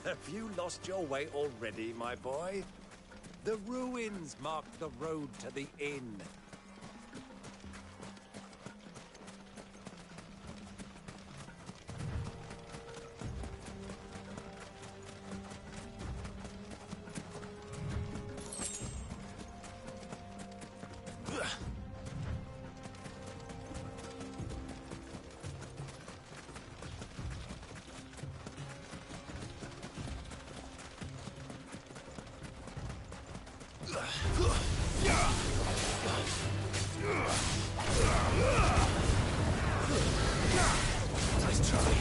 Have you lost your way already, my boy? The ruins mark the road to the inn. Nice try.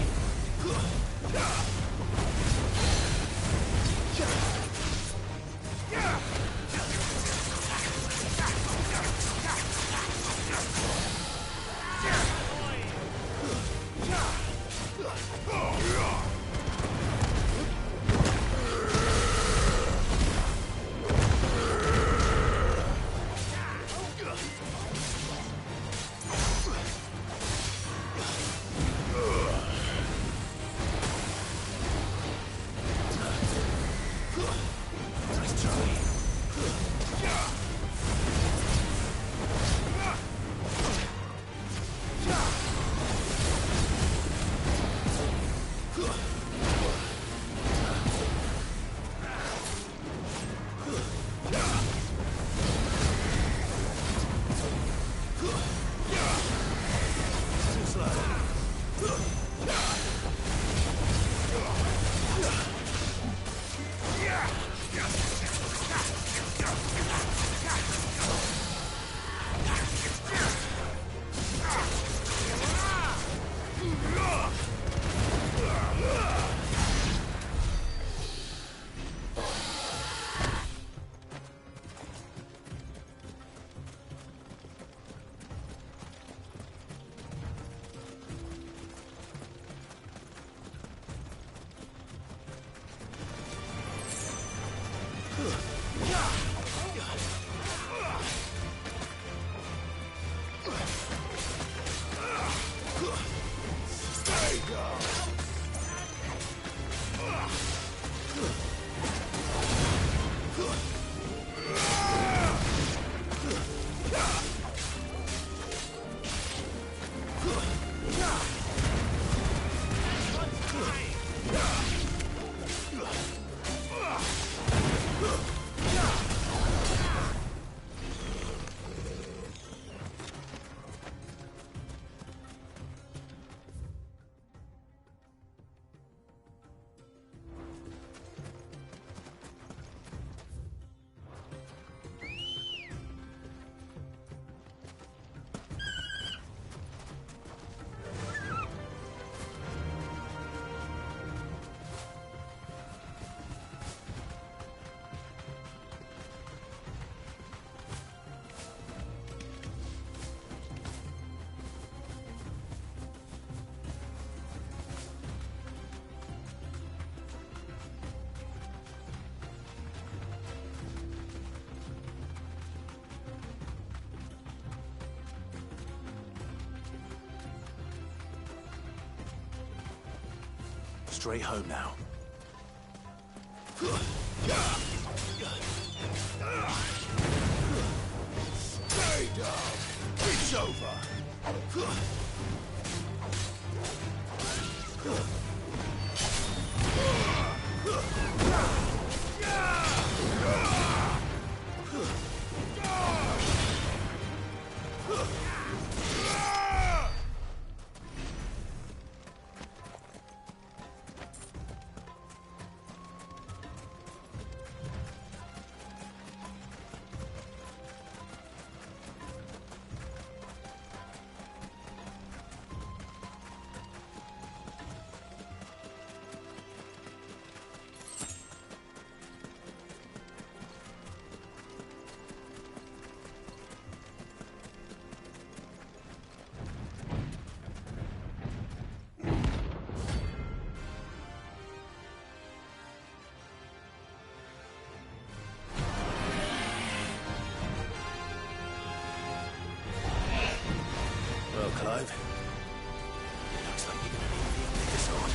Straight home now. Stay down. It's over. Clive. Looks like you're gonna need the sword.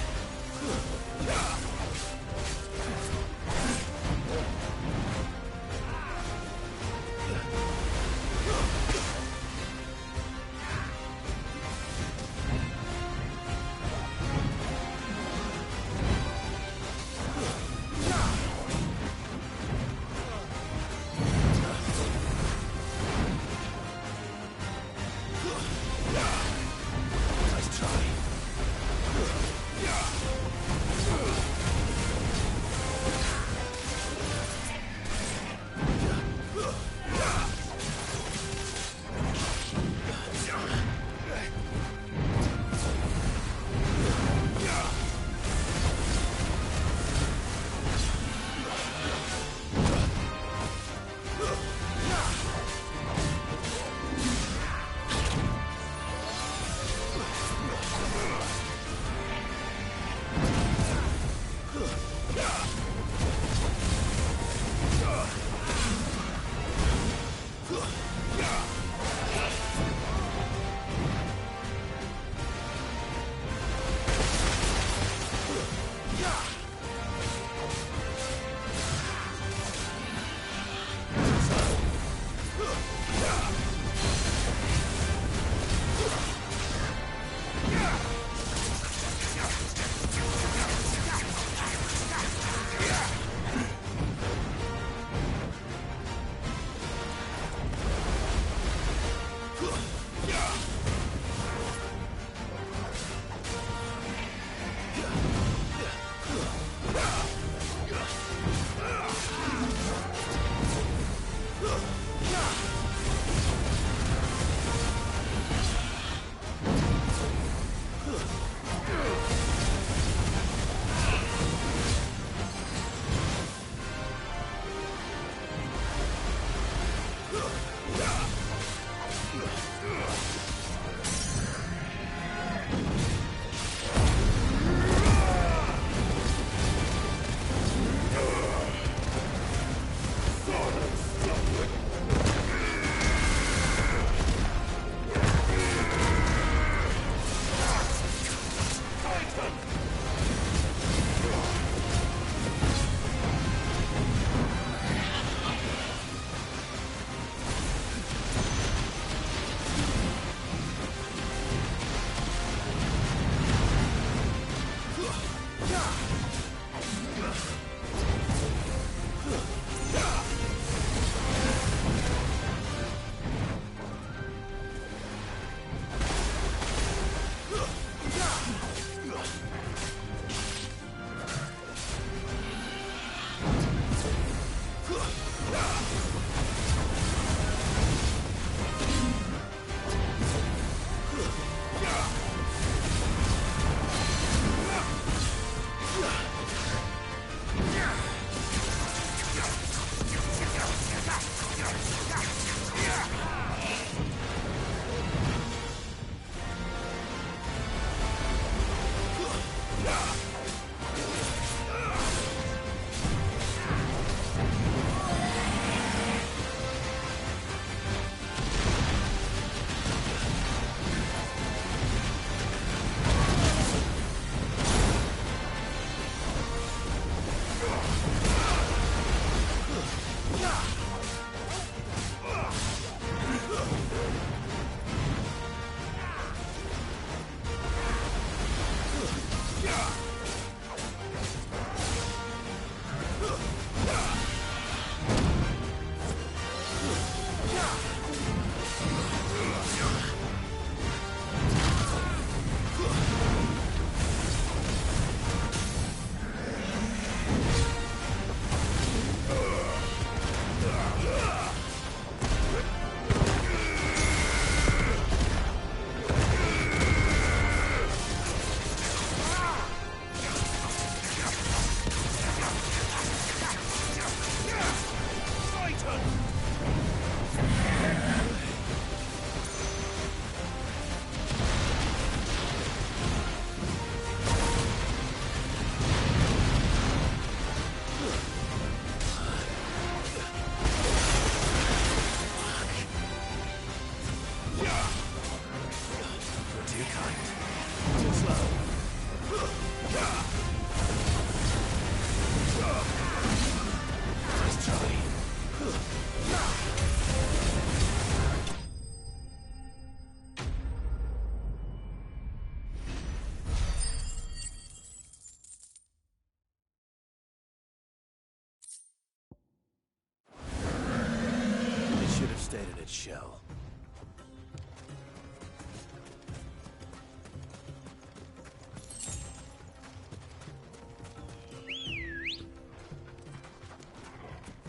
shell.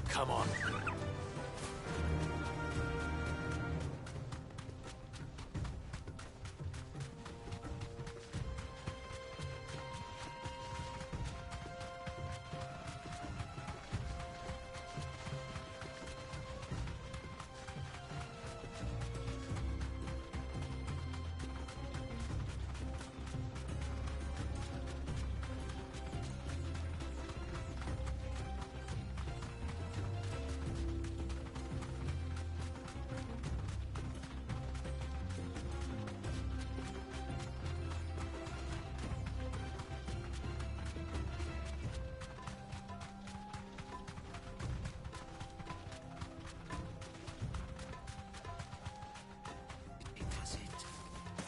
Come on.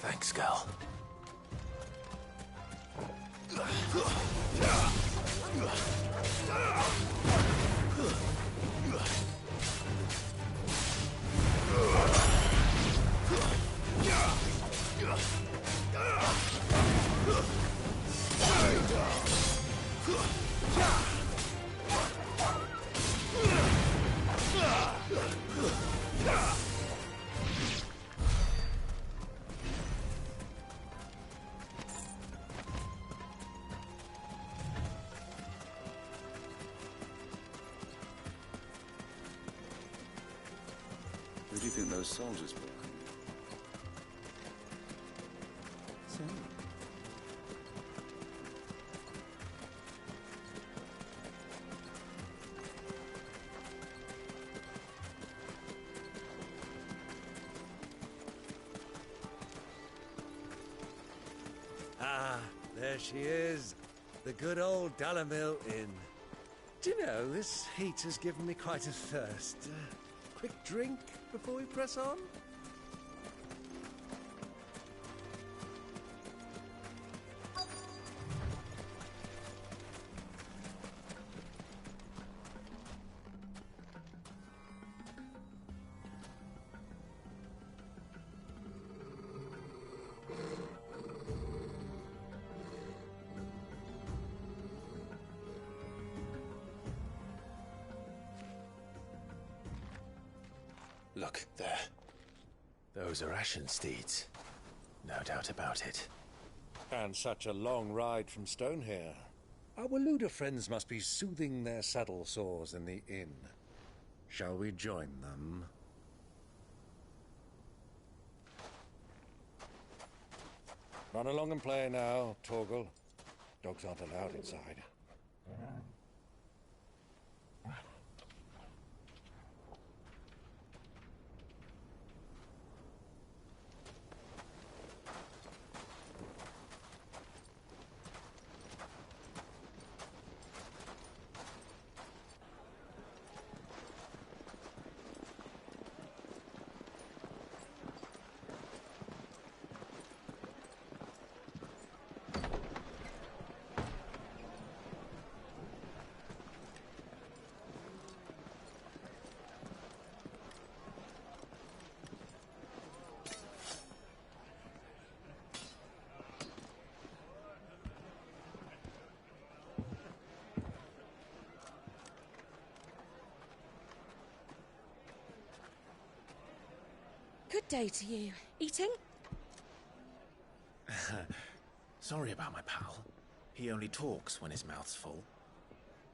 Thanks, girl. Who do you think those soldiers were? So, Ah, there she is. The good old Dalamil Inn. Do you know, this heat has given me quite a thirst. Quick drink before we press on? Look, there. Those are Ashen steeds. No doubt about it. And such a long ride from Stonehair. Our Waluda friends must be soothing their saddle sores in the inn. Shall we join them? Run along and play now, Torgal. Dogs aren't allowed inside. Good day to you. Eating? Sorry about my pal. He only talks when his mouth's full.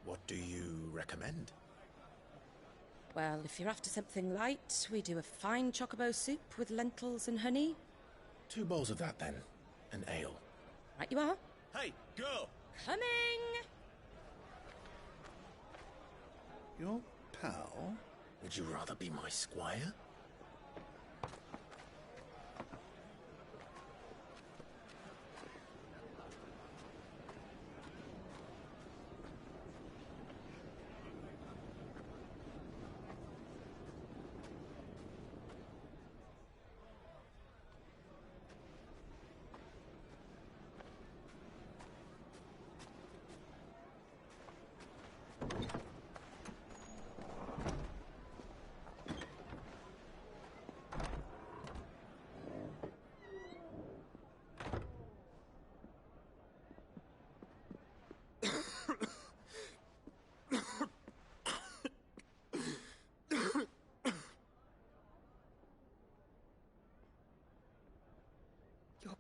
What do you recommend? Well, if you're after something light, we do a fine chocobo soup with lentils and honey. 2 bowls of that, then. An ale. Right you are. Hey, girl! Coming! your pal? Would you rather be my squire?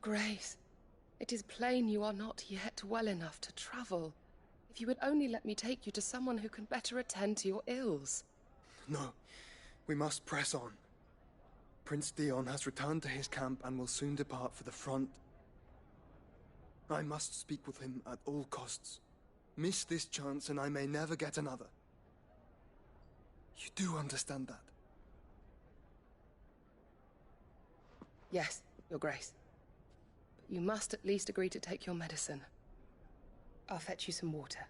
Grace, it is plain you are not yet well enough to travel. If you would only let me take you to someone who can better attend to your ills. No, we must press on. Prince Theon has returned to his camp and will soon depart for the front. I must speak with him at all costs. Miss this chance and I may never get another. You do understand that? Yes, Your Grace. But you must at least agree to take your medicine. I'll fetch you some water.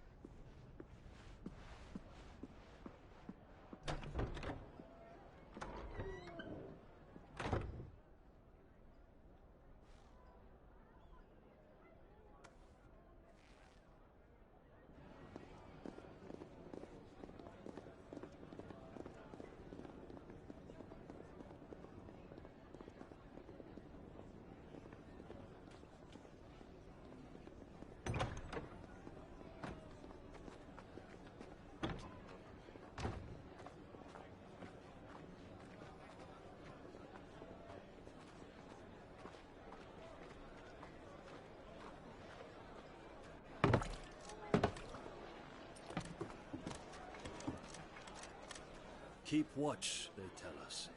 Keep watch, they tell us.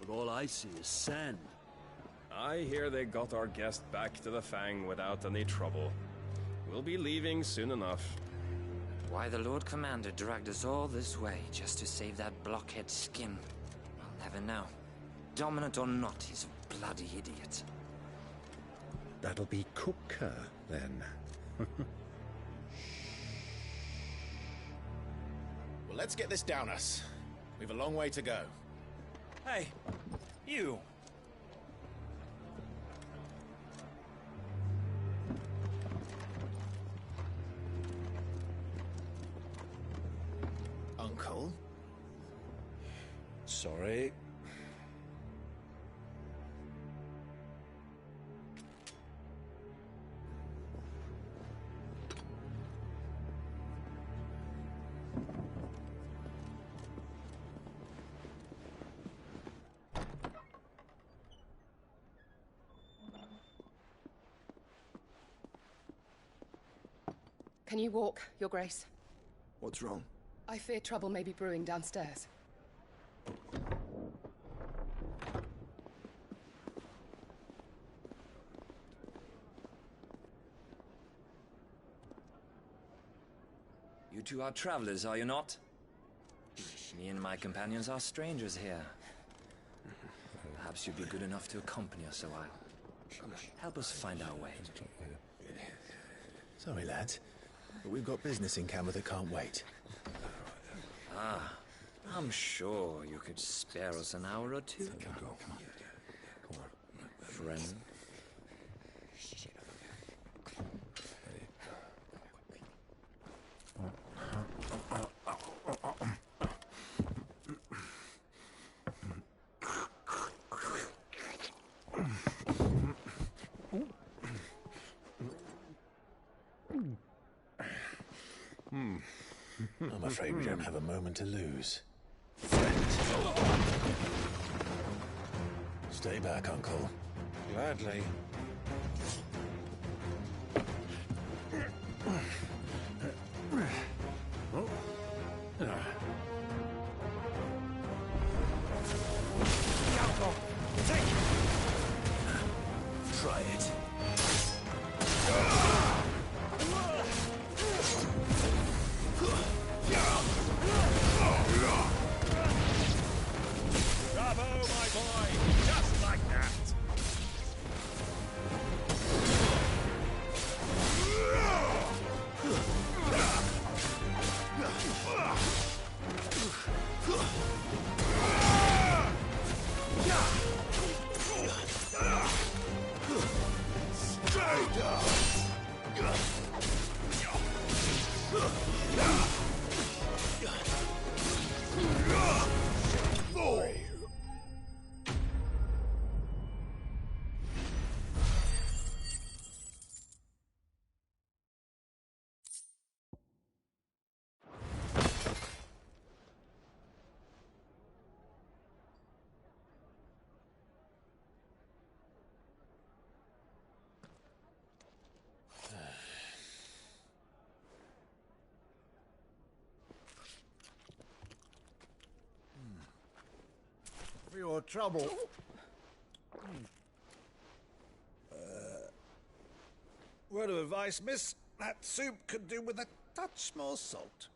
But all I see is sand. I hear they got our guest back to the Fang without any trouble. We'll be leaving soon enough. Why the Lord Commander dragged us all this way just to save that blockhead skin, I'll never know. Dominant or not, he's a bloody idiot. That'll be Cooker, then. Well, let's get this down us. We've a long way to go. Hey, you! Uncle? Sorry. Can you walk, Your Grace? What's wrong? I fear trouble may be brewing downstairs. You two are travelers, are you not? Me and my companions are strangers here. Perhaps you'd be good enough to accompany us a while. Help us find our way. Sorry, lads, but we've got business in camera that can't wait. Ah, I'm sure you could spare us an hour or two. Come on. Friend. I'm afraid we don't have a moment to lose. Stay back, Uncle. Gladly. Try it. Bravo, my boy! Just like that! for your trouble. Word of advice, miss. That soup could do with a touch more salt.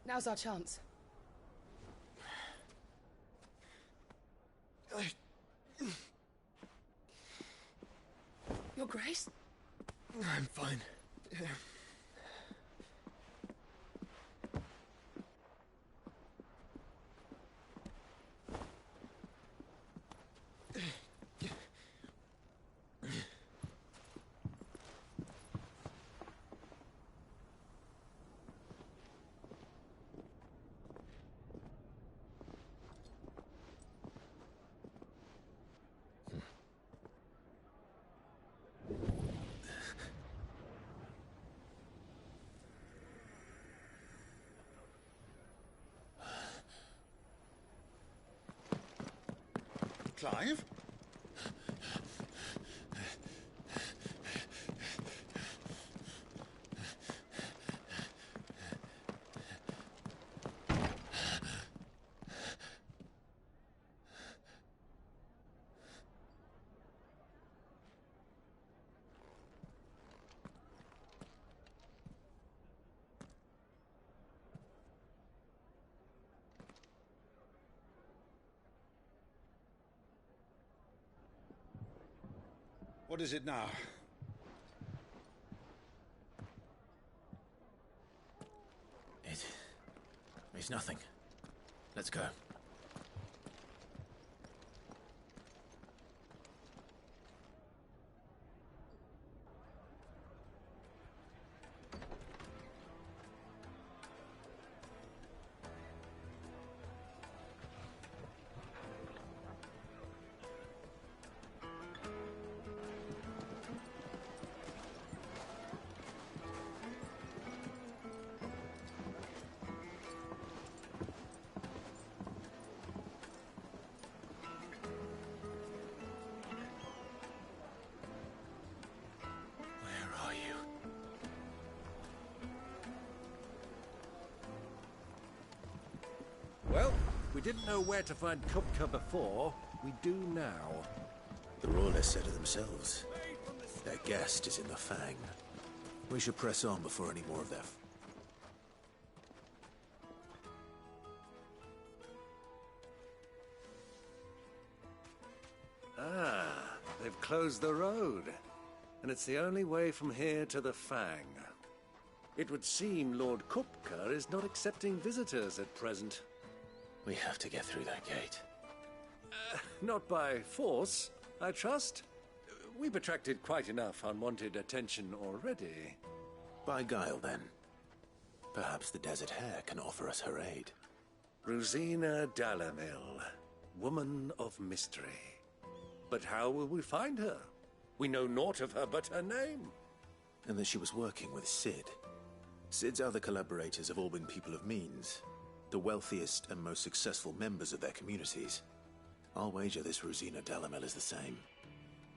Now's our chance. Your Grace? I'm fine. Clive? What is it now? It's nothing. Let's go. Well, we didn't know where to find Kupka before. We do now. The Royalists said it themselves. Their guest is in the Fang. We should press on before any more of their... They've closed the road. And it's the only way from here to the Fang. It would seem Lord Kupka is not accepting visitors at present. We have to get through that gate. Not by force, I trust. We've attracted quite enough unwanted attention already. By guile, then. Perhaps the Desert Hare can offer us her aid. Rosina Dalamil, woman of mystery. But how will we find her? We know naught of her but her name. And that she was working with Cid. Cid's other collaborators have all been people of means, the wealthiest and most successful members of their communities. I'll wager this Rosina Dalamel is the same.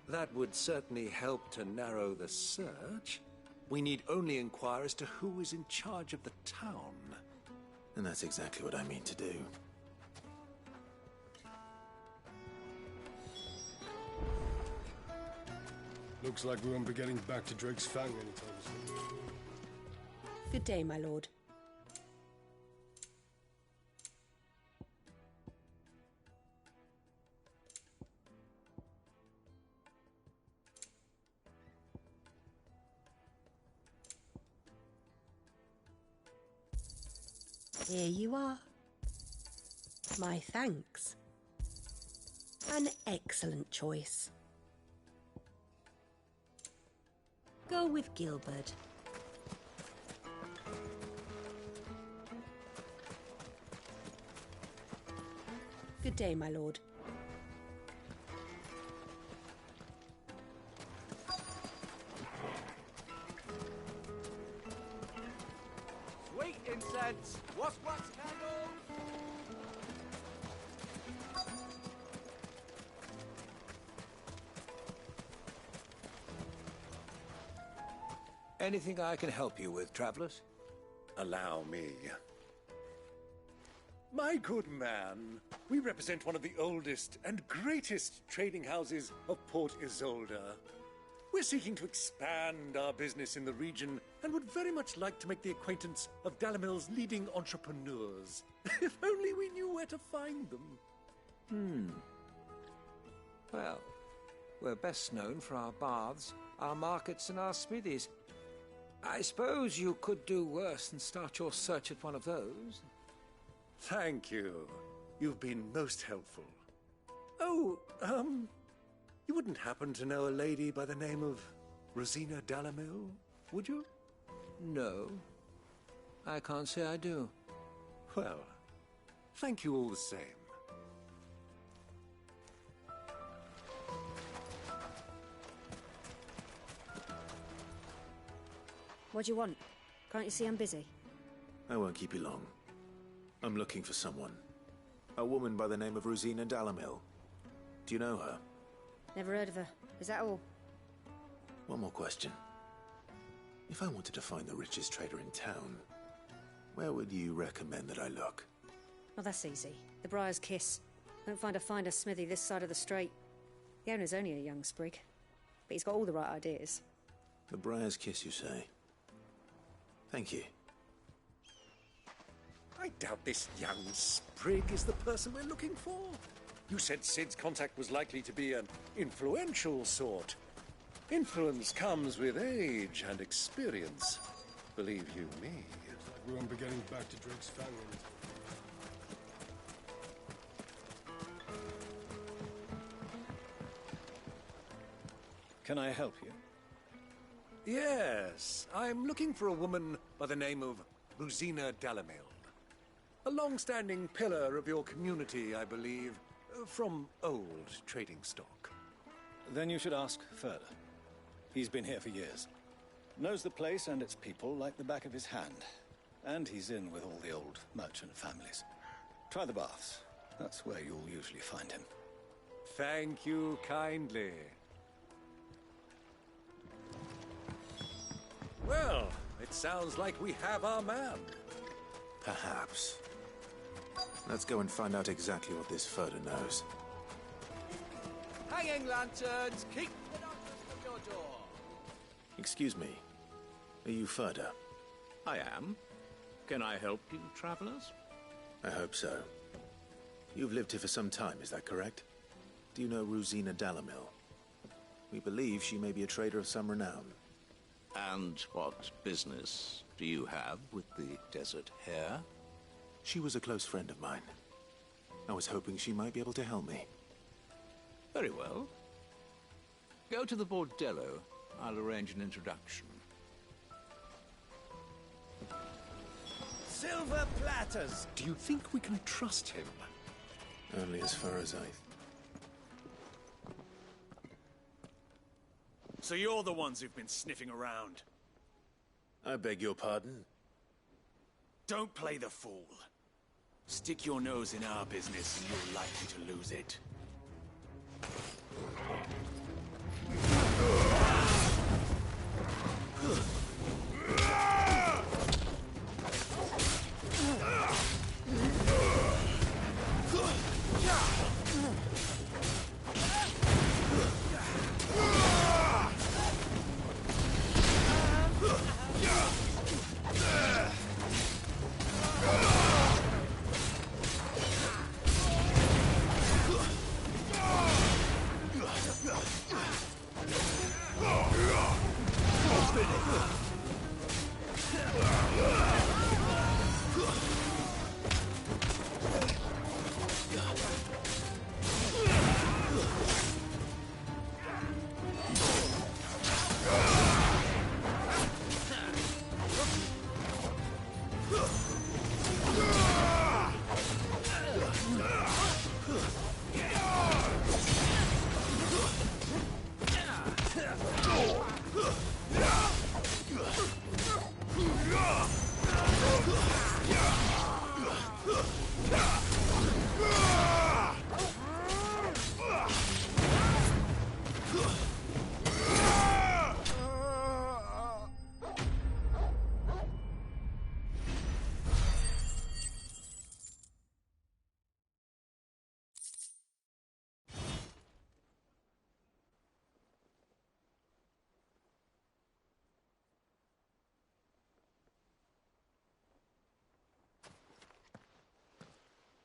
That would certainly help to narrow the search. We need only inquire as to who is in charge of the town. And that's exactly what I mean to do. Looks like we won't be getting back to Drake's Fang anytime soon. Good day, my lord. Here you are. My thanks. An excellent choice. Go with Gilbert. Good day, my lord. Sweet incense! Wax candle! Anything I can help you with, travelers? Allow me. My good man, we represent one of the oldest and greatest trading houses of Port Isolde. We're seeking to expand our business in the region and would very much like to make the acquaintance of Dalamil's leading entrepreneurs. If only we knew where to find them. Well, we're best known for our baths, our markets, and our smithies. I suppose you could do worse than start your search at one of those. Thank you. You've been most helpful. Oh, you wouldn't happen to know a lady by the name of Rosina Dalamil, would you? No, I can't say I do. Well, thank you all the same. What do you want? Can't you see I'm busy? I won't keep you long. I'm looking for someone. A woman by the name of Rosina Dalamil. Do you know her? Never heard of her. Is that all? One more question. If I wanted to find the richest trader in town, where would you recommend that I look? Well, that's easy. The Briar's Kiss. Won't find a finer smithy this side of the strait. The owner's only a young sprig, but he's got all the right ideas. The Briar's Kiss, you say? Thank you. I doubt this young sprig is the person we're looking for. You said Sid's contact was likely to be an influential sort. Influence comes with age and experience. Believe you me. Looks like we won't be getting back to Drake's Fang anytime. Can I help you? Yes, I'm looking for a woman by the name of Rosina Dalamil. A long-standing pillar of your community, I believe, from old trading stock. Then you should ask further. He's been here for years. Knows the place and its people like the back of his hand. And he's in with all the old merchant families. Try the baths. That's where you'll usually find him. Thank you kindly. Well, it sounds like we have our man. Perhaps. Let's go and find out exactly what this Furder knows. Hanging lanterns, keep the darkness from your door. Excuse me. Are you Furder? I am. Can I help you, travelers? I hope so. You've lived here for some time, is that correct? Do you know Rosina Dalamil? We believe she may be a trader of some renown. And what business do you have with the desert hare? She was a close friend of mine. I was hoping she might be able to help me. Very well. Go to the bordello. I'll arrange an introduction. Silver platters! Do you think we can trust him? Only as far as So you're the ones who've been sniffing around. I beg your pardon? Don't play the fool. Stick your nose in our business and you're likely to lose it. Finish.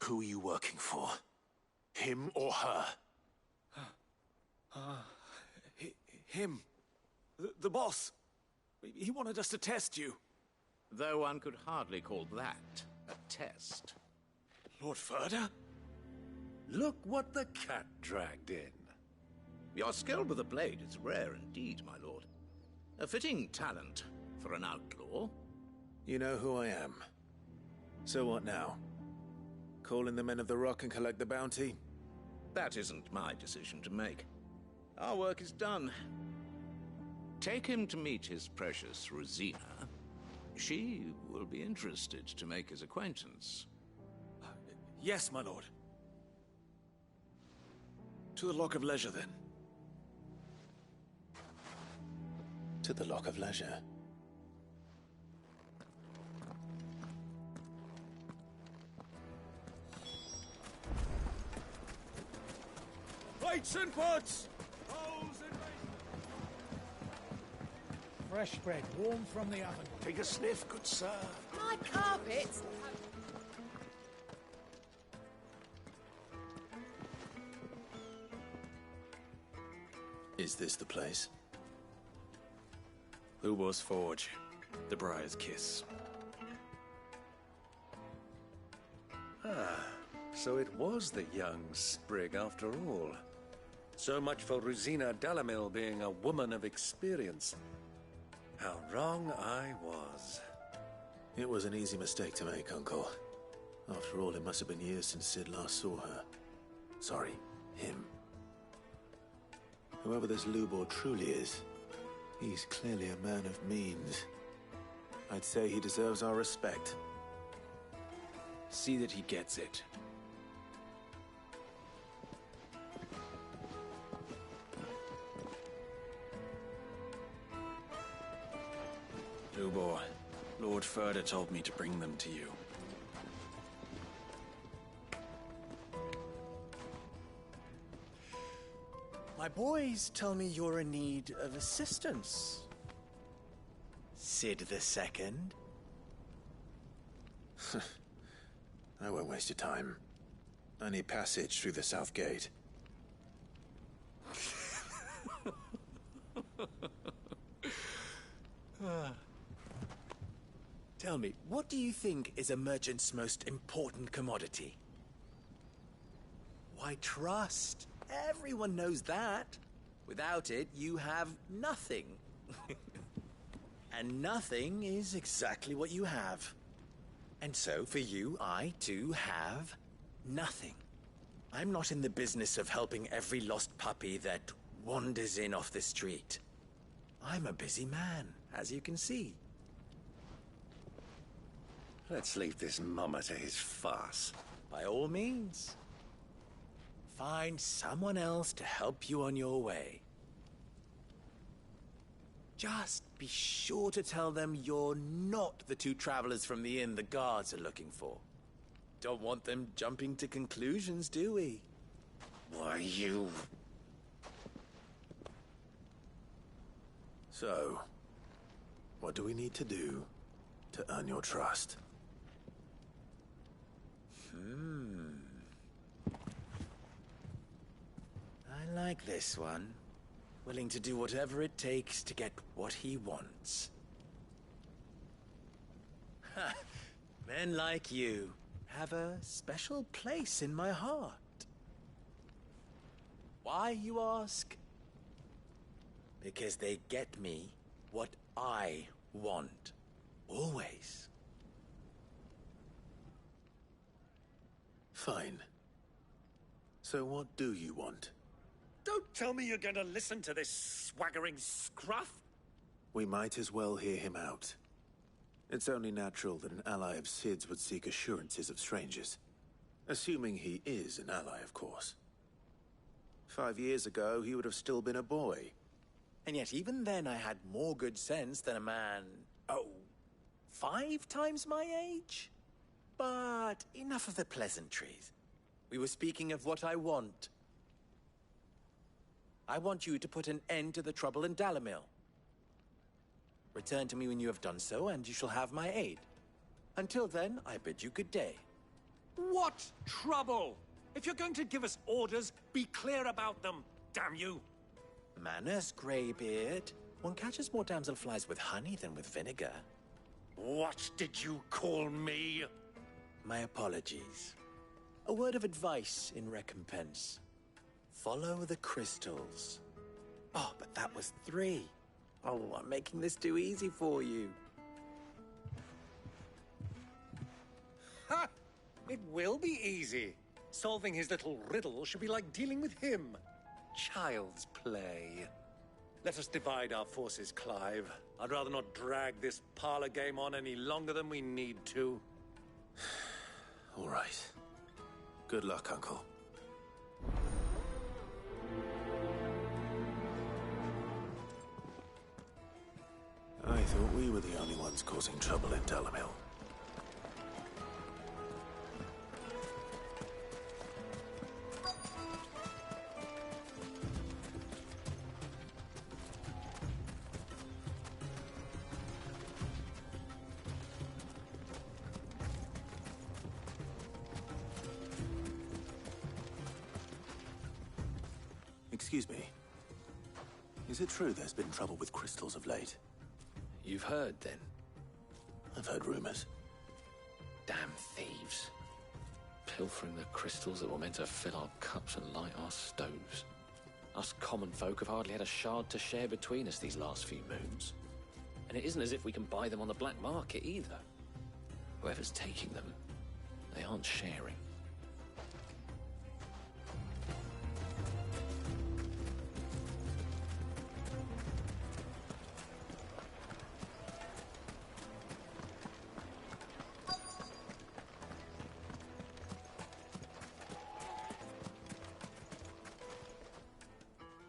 Who are you working for? Him or her? Him. The boss. He wanted us to test you. Though one could hardly call that a test. Lord Ferda? Look what the cat dragged in. Your skill with the blade is rare indeed, my lord. A fitting talent for an outlaw. You know who I am. So what now? Call in the Men of the Rock and collect the bounty? That isn't my decision to make. Our work is done. Take him to meet his precious Rosina. She will be interested to make his acquaintance. Yes, my lord. To the Lock of Leisure, then. To the Lock of Leisure. Plates and pots! Fresh bread, warm from the oven. Take a sniff, good sir. My carpets! Is this the place? Lubor's Forge. The Briar's Kiss. Ah, so it was the young sprig after all. So much for Rosina Dalamil being a woman of experience. How wrong I was. It was an easy mistake to make, Uncle. After all, it must have been years since Sid last saw her. Sorry, him. Whoever this Lubor truly is, he's clearly a man of means. I'd say he deserves our respect. See that he gets it. Lubor, Lord Ferda told me to bring them to you. My boys tell me you're in need of assistance. Sid the Second. I won't waste your time. I need passage through the south gate. Tell me, what do you think is a merchant's most important commodity? Why, trust. Everyone knows that. Without it, you have nothing. And nothing is exactly what you have. And so, for you, I, too, have nothing. I'm not in the business of helping every lost puppy that wanders in off the street. I'm a busy man, as you can see. Let's leave this mummer to his farce. By all means. Find someone else to help you on your way. Just be sure to tell them you're not the two travelers from the inn the guards are looking for. Don't want them jumping to conclusions, do we? Why, you... So, what do we need to do to earn your trust? I like this one. Willing to do whatever it takes to get what he wants. Ha! Men like you have a special place in my heart. Why, you ask? Because they get me what I want. Always. Fine. So what do you want? Don't tell me you're going to listen to this swaggering scruff! We might as well hear him out. It's only natural that an ally of Sid's would seek assurances of strangers. Assuming he is an ally, of course. 5 years ago, he would have still been a boy. And yet even then I had more good sense than a man, 5 times my age? But enough of the pleasantries. We were speaking of what I want. I want you to put an end to the trouble in Dalamil. Return to me when you have done so, and you shall have my aid. Until then, I bid you good day. What trouble? If you're going to give us orders, be clear about them, damn you! Manners, Greybeard. One catches more damselflies with honey than with vinegar. What did you call me? My apologies. A word of advice in recompense. Follow the crystals. Oh, but that was 3. Oh, I'm making this too easy for you. Ha! It will be easy. Solving his little riddle should be like dealing with him. Child's play. Let us divide our forces, Clive. I'd rather not drag this parlor game on any longer than we need to. All right. Good luck, Uncle. I thought we were the only ones causing trouble in Dalamil. Excuse me. Is it true there's been trouble with crystals of late? You've heard, then? I've heard rumors. Damn thieves. Pilfering the crystals that were meant to fill our cups and light our stoves. Us common folk have hardly had a shard to share between us these last few moons. And it isn't as if we can buy them on the black market, either. Whoever's taking them, they aren't sharing.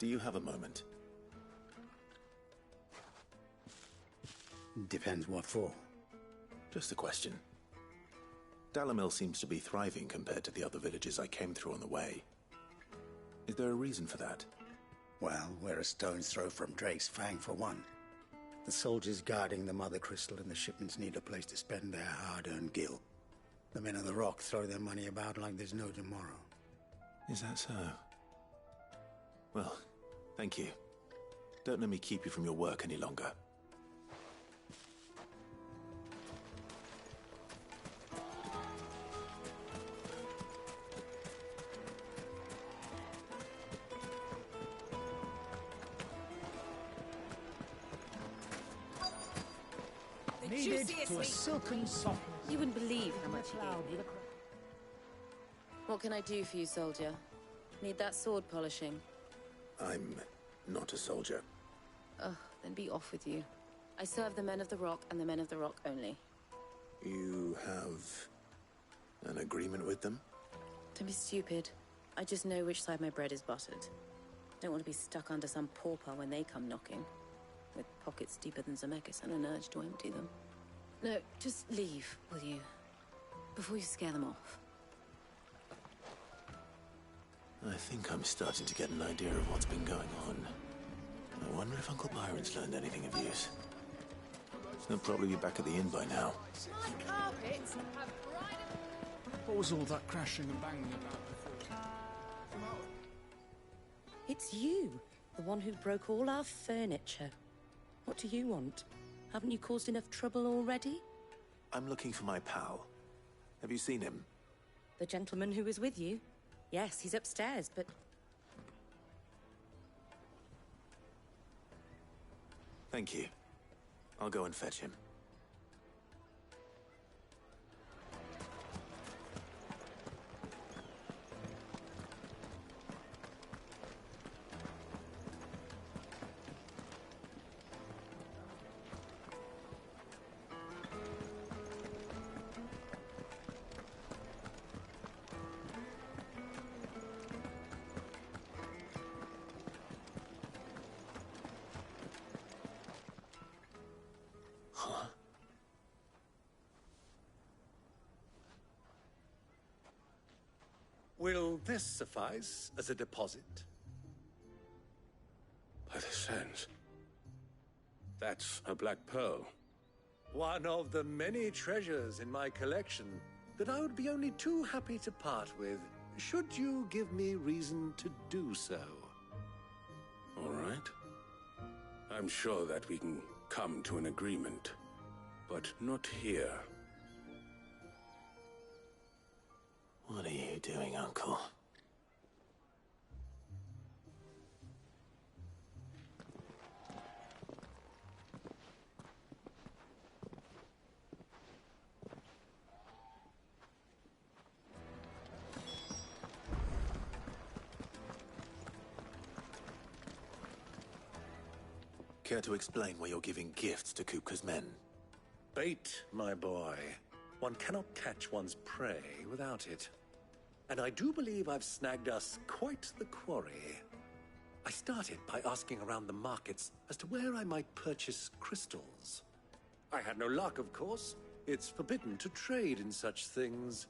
Do you have a moment? Depends what for. Just a question. Dalamil seems to be thriving compared to the other villages I came through on the way. Is there a reason for that? Well, we're a stone's throw from Drake's Fang, for one. The soldiers guarding the Mother Crystal and the shipments need a place to spend their hard-earned gil. The men of the Rock throw their money about like there's no tomorrow. Is that so? Well, thank you. Don't let me keep you from your work any longer. Needed to a silken softness. You wouldn't believe how much he gave me. What can I do for you, soldier? Need that sword polishing? I'm not a soldier. Ugh, then be off with you. I serve the men of the Rock and the men of the Rock only. You have an agreement with them? Don't be stupid. I just know which side my bread is buttered. Don't want to be stuck under some pauper when they come knocking. With pockets deeper than Zemeckis and an urge to empty them. No, just leave, will you? Before you scare them off. I think I'm starting to get an idea of what's been going on. I wonder if Uncle Byron's learned anything of use. He'll probably be back at the inn by now. My carpets have What was all that crashing and banging about before? It's you, the one who broke all our furniture. What do you want? Haven't you caused enough trouble already? I'm looking for my pal. Have you seen him? The gentleman who was with you? Yes, he's upstairs, but... Thank you. I'll go and fetch him. Will this suffice as a deposit? By the sands. That's a black pearl. One of the many treasures in my collection. that I would be only too happy to part with, should you give me reason to do so. All right. I'm sure that we can come to an agreement, but not here. What are you doing, Uncle? Care to explain why you're giving gifts to Kupka's men? Bait, my boy. One cannot catch one's prey without it. And I do believe I've snagged us quite the quarry. I started by asking around the markets as to where I might purchase crystals. I had no luck, of course. It's forbidden to trade in such things.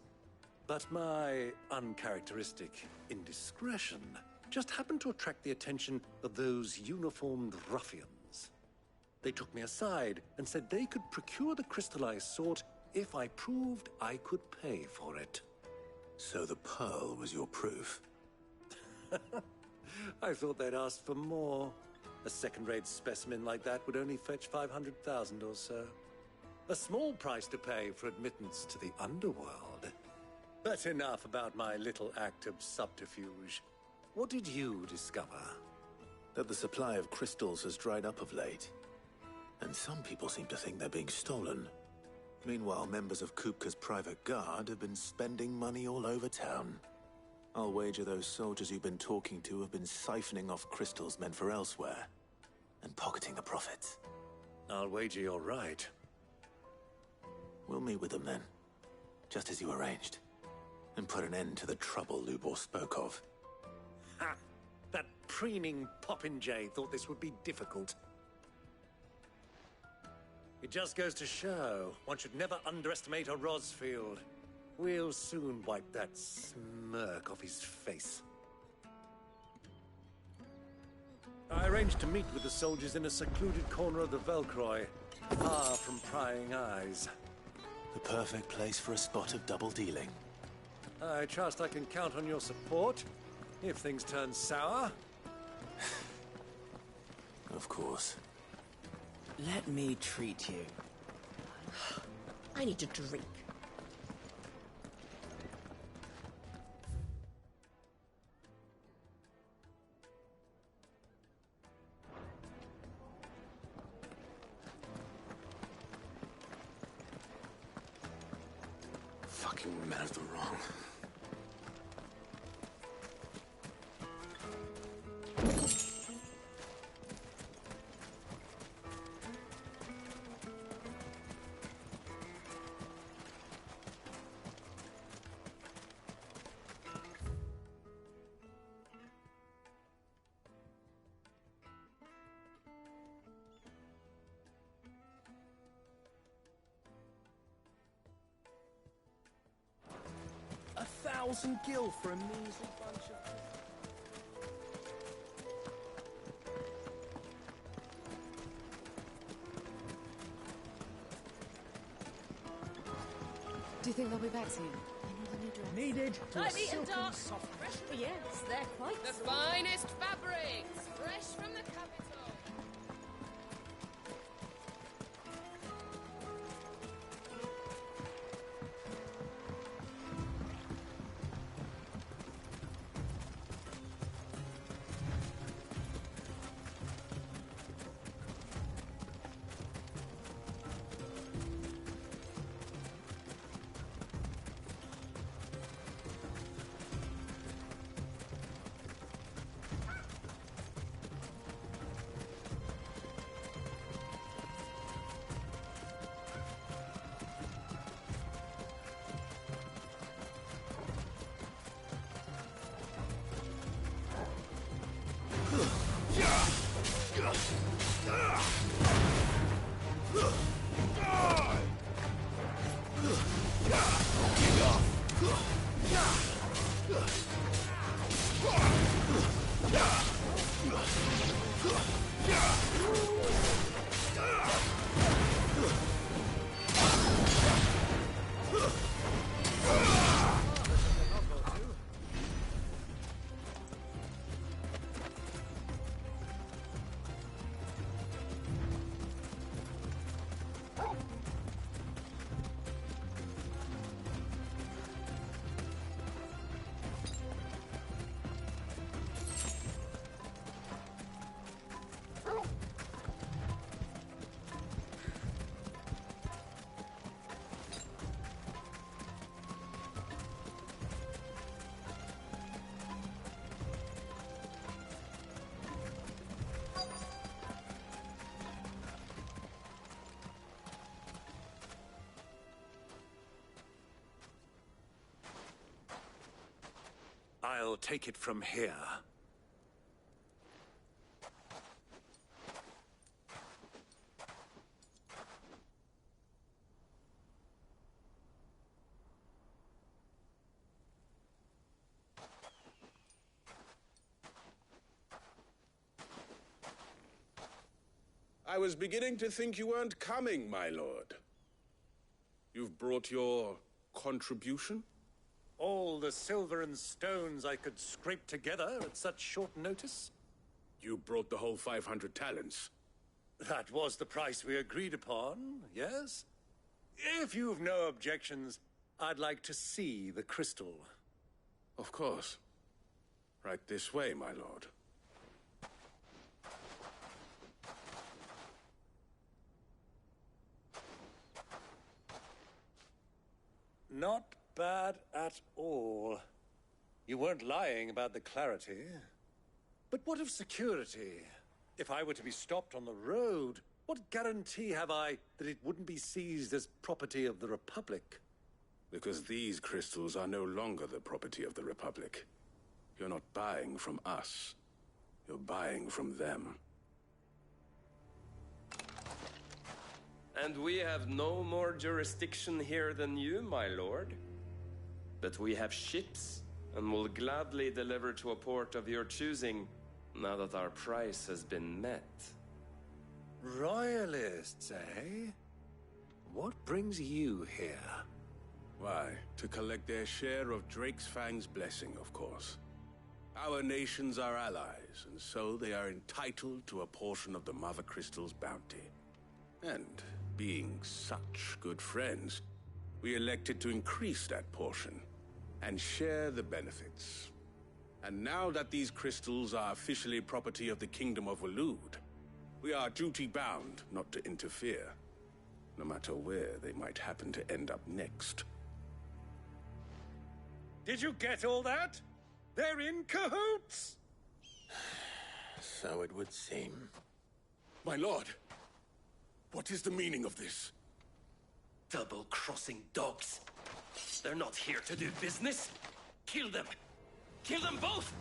But my uncharacteristic indiscretion just happened to attract the attention of those uniformed ruffians. They took me aside and said they could procure the crystal I sought if I proved I could pay for it. So the pearl was your proof? I thought they'd asked for more. A second-rate specimen like that would only fetch 500,000 or so. A small price to pay for admittance to the underworld. But enough about my little act of subterfuge. What did you discover? That the supply of crystals has dried up of late. And some people seem to think they're being stolen. Meanwhile, members of Kupka's private guard have been spending money all over town. I'll wager those soldiers you've been talking to have been siphoning off crystals meant for elsewhere, and pocketing the profits. I'll wager you're right. We'll meet with them then, just as you arranged, and put an end to the trouble Lubor spoke of. Ha! That preening popinjay thought this would be difficult. It just goes to show, one should never underestimate a Rosfield. We'll soon wipe that smirk off his face. I arranged to meet with the soldiers in a secluded corner of the Velcroy, far from prying eyes. The perfect place for a spot of double dealing. I trust I can count on your support, if things turn sour. Of course. Let me treat you. I need a drink. Fucking men of the wrong. $1,000 gil for a measly bunch of... Do you think they'll be back soon? Needed to I've a eaten silken dark. soft... Yes, they're quite The finest fabrics, fresh from the capital. I'll take it from here. I was beginning to think you weren't coming, my lord. You've brought your contribution? All the silver and stones I could scrape together at such short notice? You brought the whole 500 talents. That was the price we agreed upon, yes? If you've no objections, I'd like to see the crystal. Of course. Right this way, my lord. Not bad at all. You weren't lying about the clarity. But what of security? If I were to be stopped on the road, what guarantee have I that it wouldn't be seized as property of the Republic? Because these crystals are no longer the property of the Republic. You're not buying from us. You're buying from them. And we have no more jurisdiction here than you, my lord. But we have ships, and will gladly deliver to a port of your choosing, now that our price has been met. Royalists, eh? What brings you here? Why, to collect their share of Drake's Fang's blessing, of course. Our nations are allies, and so they are entitled to a portion of the Mother Crystal's bounty. And being such good friends, we elected to increase that portion and share the benefits. And now that these crystals are officially property of the Kingdom of Waloed, we are duty-bound not to interfere, no matter where they might happen to end up next. Did you get all that? They're in cahoots! So it would seem. My lord, what is the meaning of this? Double-crossing dogs. They're not here to do business. Kill them! Kill them both!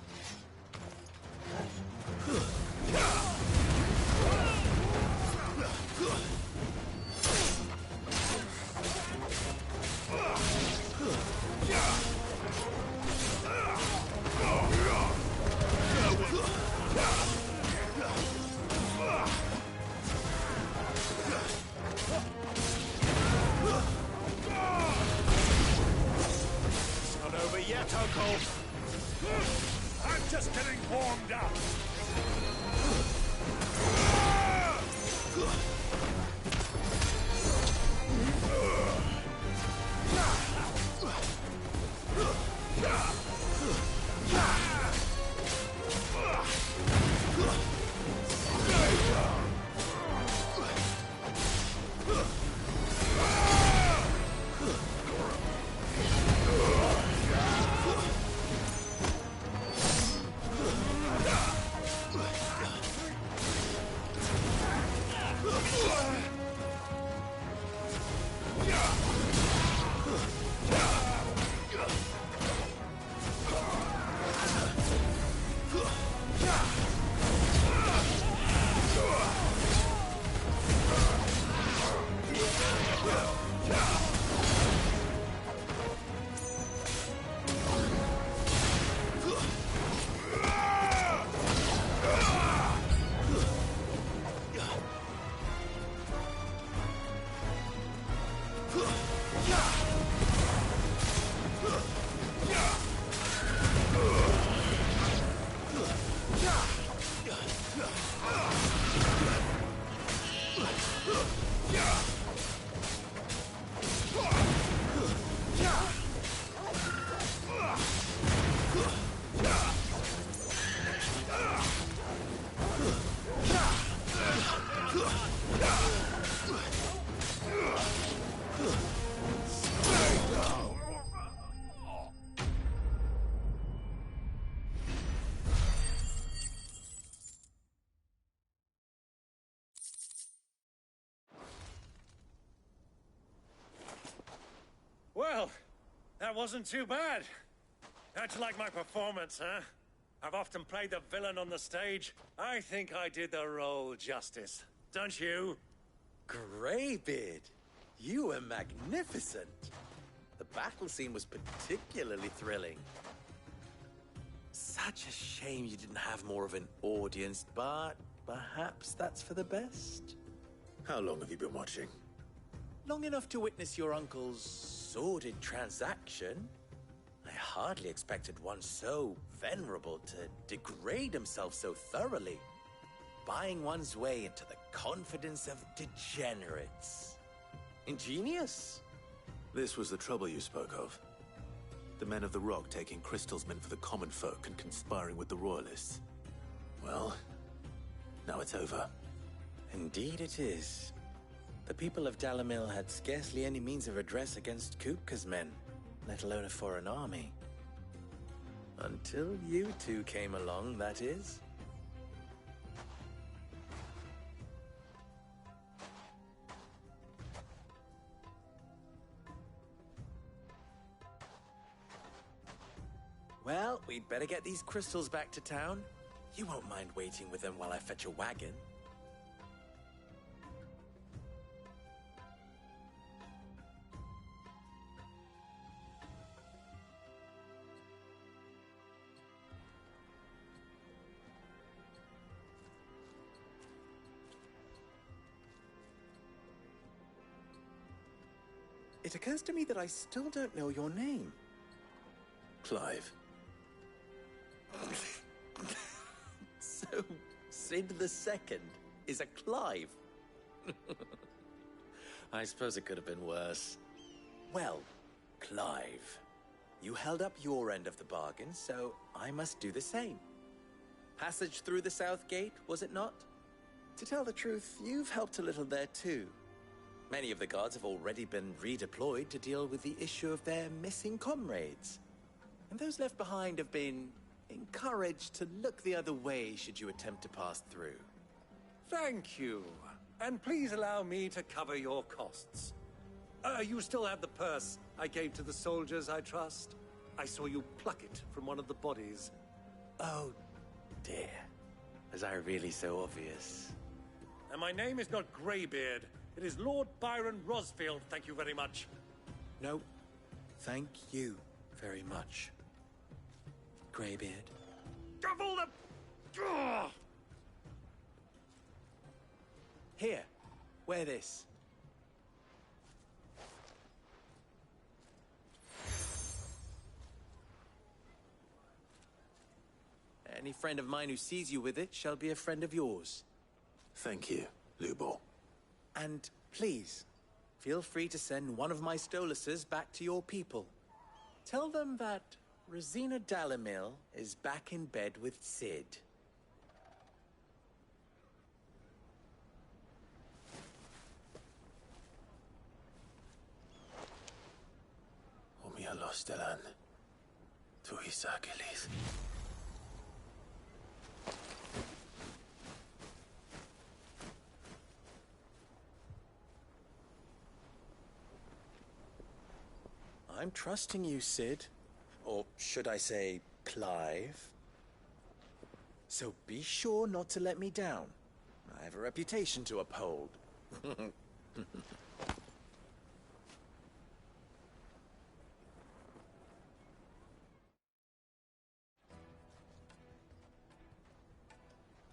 It's not over yet, Uncle. I'm just getting warmed up. Well, that wasn't too bad. How'd you like my performance, huh? I've often played the villain on the stage. I think I did the role justice. Don't you? Greybeard, you were magnificent. The battle scene was particularly thrilling. Such a shame you didn't have more of an audience, but perhaps that's for the best. How long have you been watching? Long enough to witness your uncle's sordid transaction. I hardly expected one so venerable to degrade himself so thoroughly, buying one's way into the confidence of degenerates. Ingenious. This was the trouble you spoke of. The men of the Rock taking crystals meant for the common folk and conspiring with the Royalists. Well, now it's over. Indeed it is. The people of Dalamil had scarcely any means of redress against Kupka's men, let alone a foreign army. Until you two came along, that is. Well, we'd better get these crystals back to town. You won't mind waiting with them while I fetch a wagon. It occurs to me that I still don't know your name. Clive. So, Sid the Second is a Clive. I suppose it could have been worse. Well, Clive, you held up your end of the bargain, so I must do the same. Passage through the South Gate, was it not? To tell the truth, you've helped a little there too. Many of the guards have already been redeployed to deal with the issue of their missing comrades. And those left behind have been encouraged to look the other way should you attempt to pass through. Thank you. And please allow me to cover your costs. You still have the purse I gave to the soldiers, I trust? I saw you pluck it from one of the bodies. Oh, dear. Was I really so obvious? And my name is not Greybeard. It is Lord Byron Rosfield, thank you very much. No, thank you very much, Greybeard. Devil the... Ugh! Here, wear this. Any friend of mine who sees you with it shall be a friend of yours. Thank you, Lubor. And please, feel free to send one of my Stoluses back to your people. Tell them that Rosina Dalamil is back in bed with Sid. Omia los delan. Tu isakelis. I'm trusting you, Sid. Or should I say, Clive. So be sure not to let me down. I have a reputation to uphold.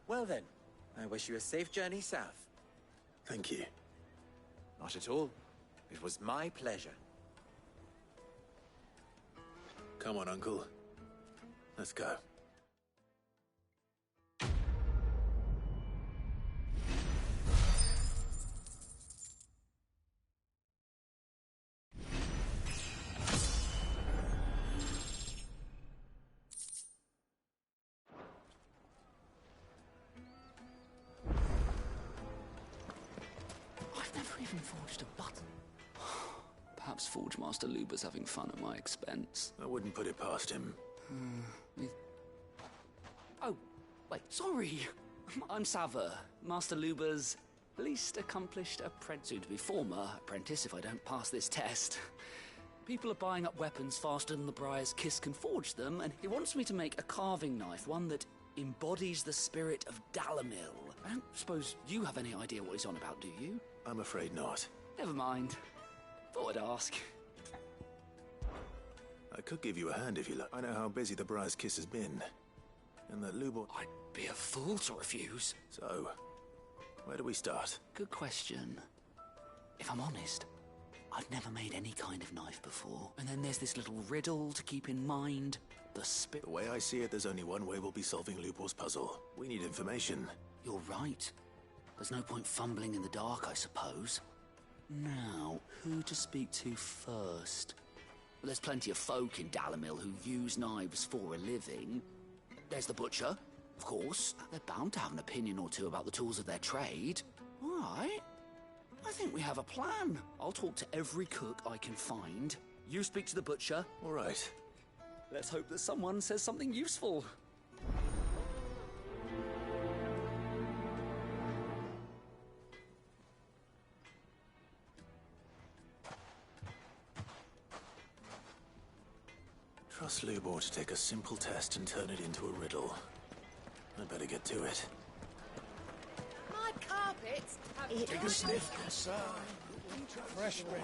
Well then, I wish you a safe journey south. Thank you. Not at all. It was my pleasure. Come on, Uncle. Let's go. I've never even forged a button. Perhaps Forge Master Luber's having fun at my expense. I wouldn't put it past him. Oh, wait, sorry. I'm Sava, Master Luber's least accomplished apprentice, soon to be former apprentice if I don't pass this test. People are buying up weapons faster than the Briar's Kiss can forge them, and he wants me to make a carving knife, one that embodies the spirit of Dalamil. I don't suppose you have any idea what he's on about, do you? I'm afraid not. Never mind. Thought I'd ask. I could give you a hand if you like. I know how busy the Briar's Kiss has been. And that Lubor... I'd be a fool to refuse. So, where do we start? Good question. If I'm honest, I've never made any kind of knife before. And then there's this little riddle to keep in mind. The way I see it, there's only one way we'll be solving Lubor's puzzle. We need information. You're right. There's no point fumbling in the dark, I suppose. Now, who to speak to first? Well, there's plenty of folk in Dalamil who use knives for a living. There's the butcher, of course. They're bound to have an opinion or two about the tools of their trade. All right. I think we have a plan. I'll talk to every cook I can find. You speak to the butcher. All right. Let's hope that someone says something useful. Trust Lubor to take a simple test and turn it into a riddle. I'd better get to it. My carpets have Take a sniff, sir. Fresh bread.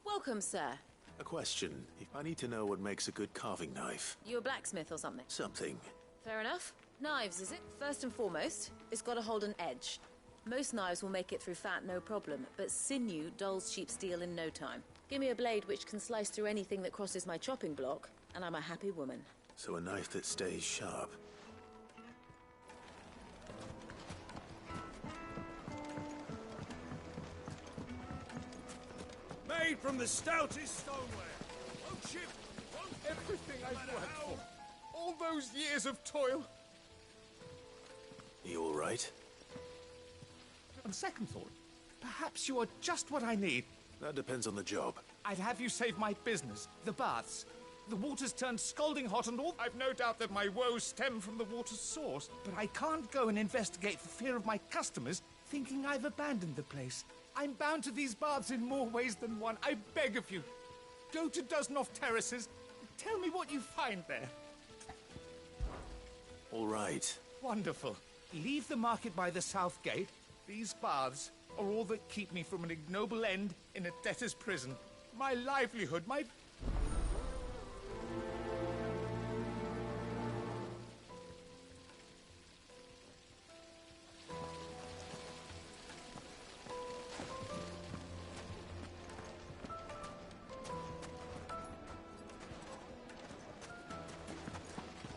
Welcome, sir. A question. I need to know what makes a good carving knife. You a blacksmith or something? Something. Fair enough. Knives, is it? First and foremost, it's got to hold an edge. Most knives will make it through fat, no problem, but sinew dulls cheap steel in no time. Give me a blade which can slice through anything that crosses my chopping block, and I'm a happy woman. So a knife that stays sharp. Made from the stoutest stoneware. Won't chip, won't everything I've worked for. All those years of toil. You all right? On second thought, perhaps you are just what I need. That depends on the job. I'd have you save my business, the baths. The water's turned scalding hot and all. I've no doubt that my woes stem from the water's source, but I can't go and investigate for fear of my customers thinking I've abandoned the place. I'm bound to these baths in more ways than one. I beg of you. Go to Doznoff Terraces. Tell me what you find there. All right. Wonderful. Leave the market by the south gate. These baths are all that keep me from an ignoble end in a debtor's prison. My livelihood, my...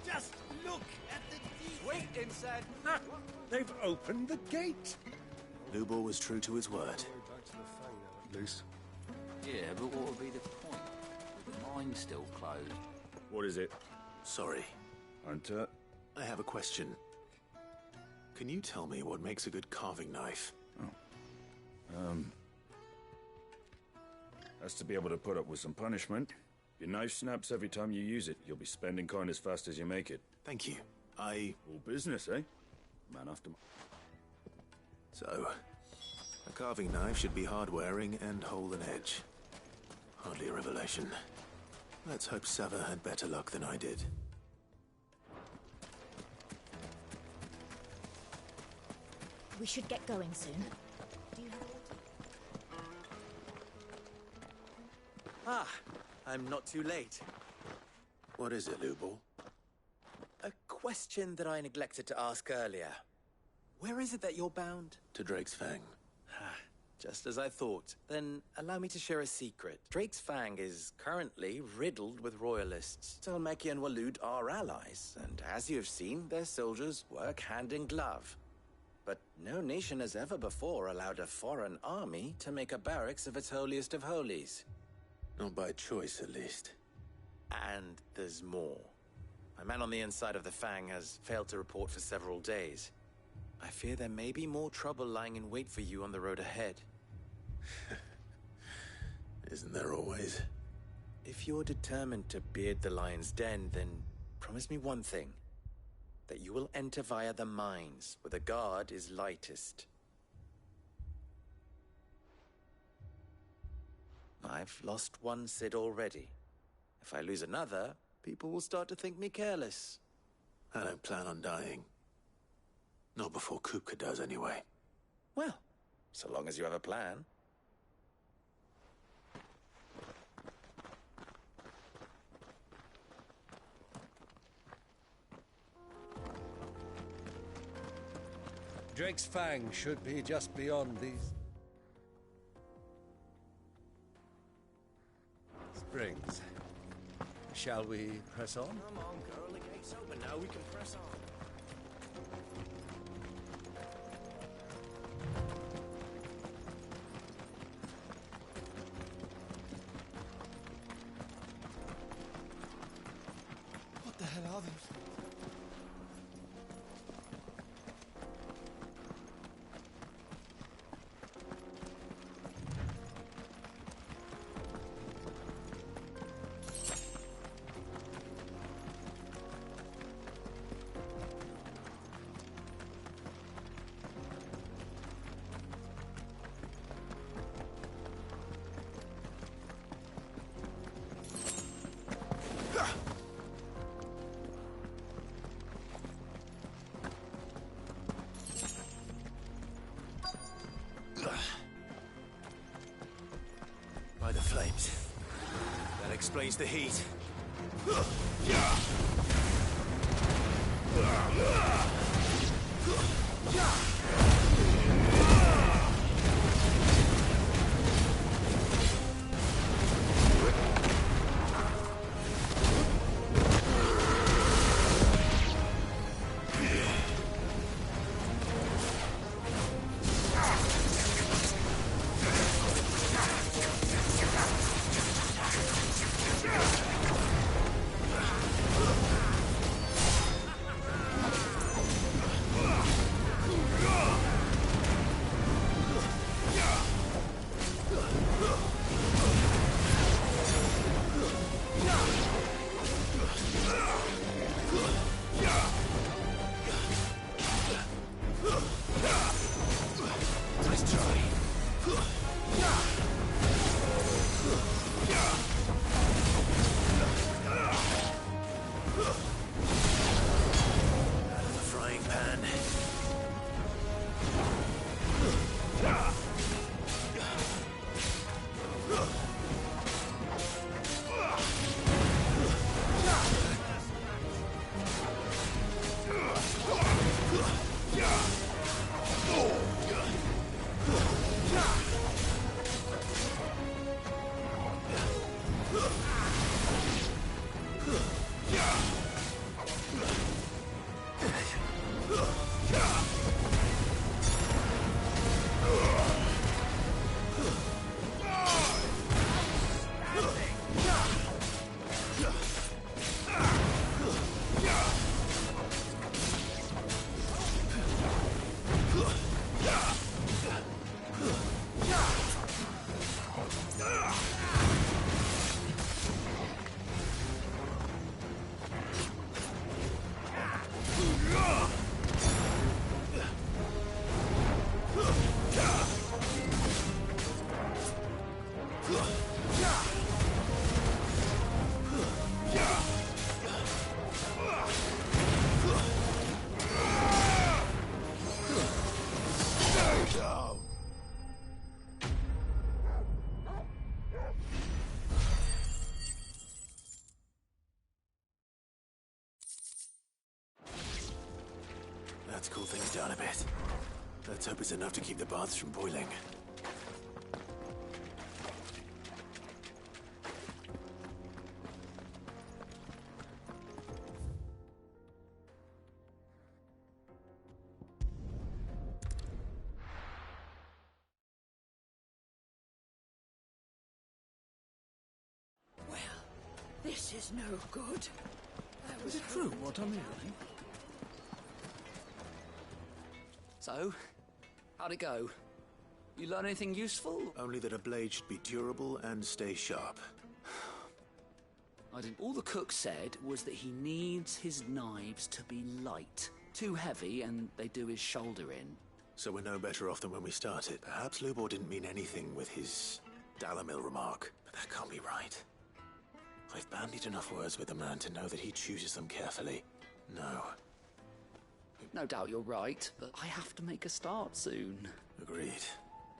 Just look at the Wait inside. Ah, they've opened the gate. Lubor was true to his word. Back to the Fang now, at least. Yeah, but what would be the point? With the mine's still closed. What is it? Sorry. Hunter? I have a question. Can you tell me what makes a good carving knife? Has to be able to put up with some punishment. Your knife snaps every time you use it. You'll be spending coin as fast as you make it. Thank you. All business, eh? Man after... So, a carving knife should be hard-wearing and hold an edge. Hardly a revelation. Let's hope Sava had better luck than I did. We should get going soon. Do you have Ah, I'm not too late. What is it, Lubor? A question that I neglected to ask earlier. Where is it that you're bound? To Drake's Fang. Just as I thought. Then allow me to share a secret. Drake's Fang is currently riddled with royalists. Selmeki and Walud are allies, and as you have seen, their soldiers work hand in glove. But no nation has ever before allowed a foreign army to make a barracks of its holiest of holies. Not by choice, at least. And there's more. My man on the inside of the Fang has failed to report for several days. I fear there may be more trouble lying in wait for you on the road ahead. Isn't there always? If you're determined to beard the lion's den, then promise me one thing. That you will enter via the mines, where the guard is lightest. I've lost one Cid already. If I lose another, people will start to think me careless. I don't plan on dying. Not before Kupka does, anyway. Well, so long as you have a plan. Drake's Fang should be just beyond these springs. Shall we press on? Come on, girl, the gate's open now. We can press on. What the hell are those? By the flames. That explains the heat. Let's cool things down a bit. Let's hope it's enough to keep the baths from boiling. Well, this is no good. Is it true what I'm hearing? So, how'd it go? You learn anything useful? Only that a blade should be durable and stay sharp. I didn't. All the cook said was that he needs his knives to be light. Too heavy, and they do his shoulder in. So we're no better off than when we started. Perhaps Lubor didn't mean anything with his Dalamil remark, but that can't be right. I've bandied enough words with the man to know that he chooses them carefully. No. No doubt you're right, but I have to make a start soon. Agreed.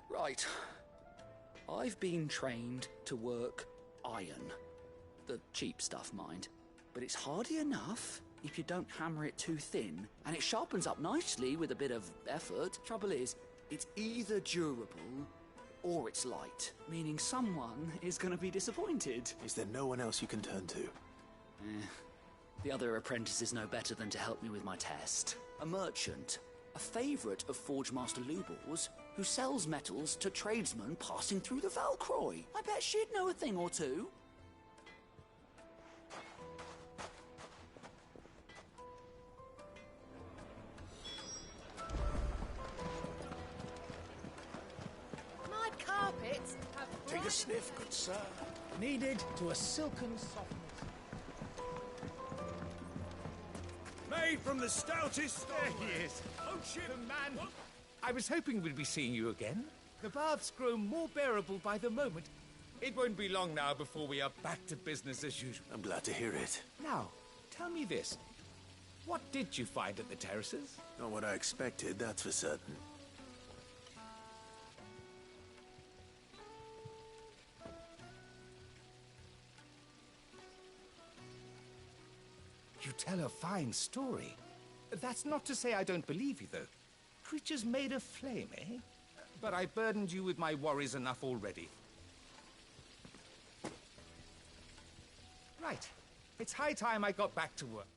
Right. I've been trained to work iron. The cheap stuff, mind. But it's hardy enough if you don't hammer it too thin, and it sharpens up nicely with a bit of effort. Trouble is, it's either durable or it's light, meaning someone is going to be disappointed. Is there no one else you can turn to? The other apprentices know better than to help me with my test. A merchant, a favourite of Forge Master Lubor's, who sells metals to tradesmen passing through the Valcroy. I bet she'd know a thing or two. My carpets have... Take a sniff, good sir. Kneaded to a silken softness. Made from the stoutest stone. There he is. Oh, shit, the man. I was hoping we'd be seeing you again. The baths grow more bearable by the moment. It won't be long now before we are back to business as usual. I'm glad to hear it. Now, tell me this. What did you find at the terraces? Not what I expected, that's for certain. You tell a fine story. That's not to say I don't believe you, though. Creatures made of flame, eh? But I burdened you with my worries enough already. Right. It's high time I got back to work.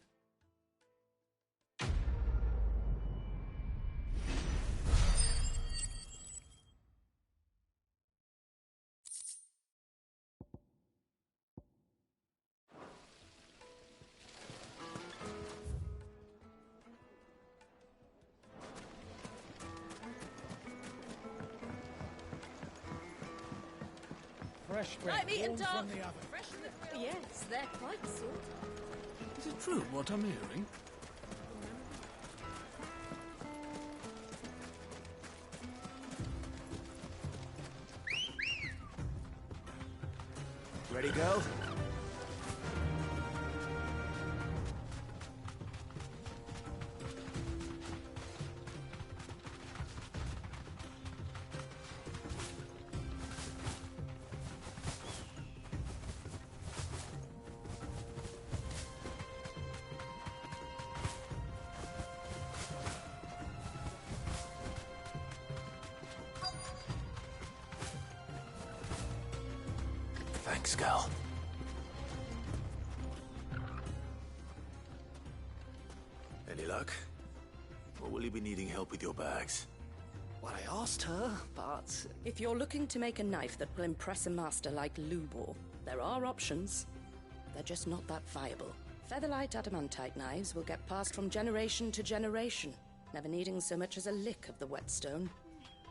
Fresh bread, Like meat and warm dog. from the oven. Fresh from the grill. Yes, they're quite salty. Is it true what I'm hearing? Ready, girl? Thanks, Gal. Any luck? Or will you be needing help with your bags? Well, I asked her, but... If you're looking to make a knife that will impress a master like Lubor, there are options. They're just not that viable. Featherlight adamantite knives will get passed from generation to generation, never needing so much as a lick of the whetstone.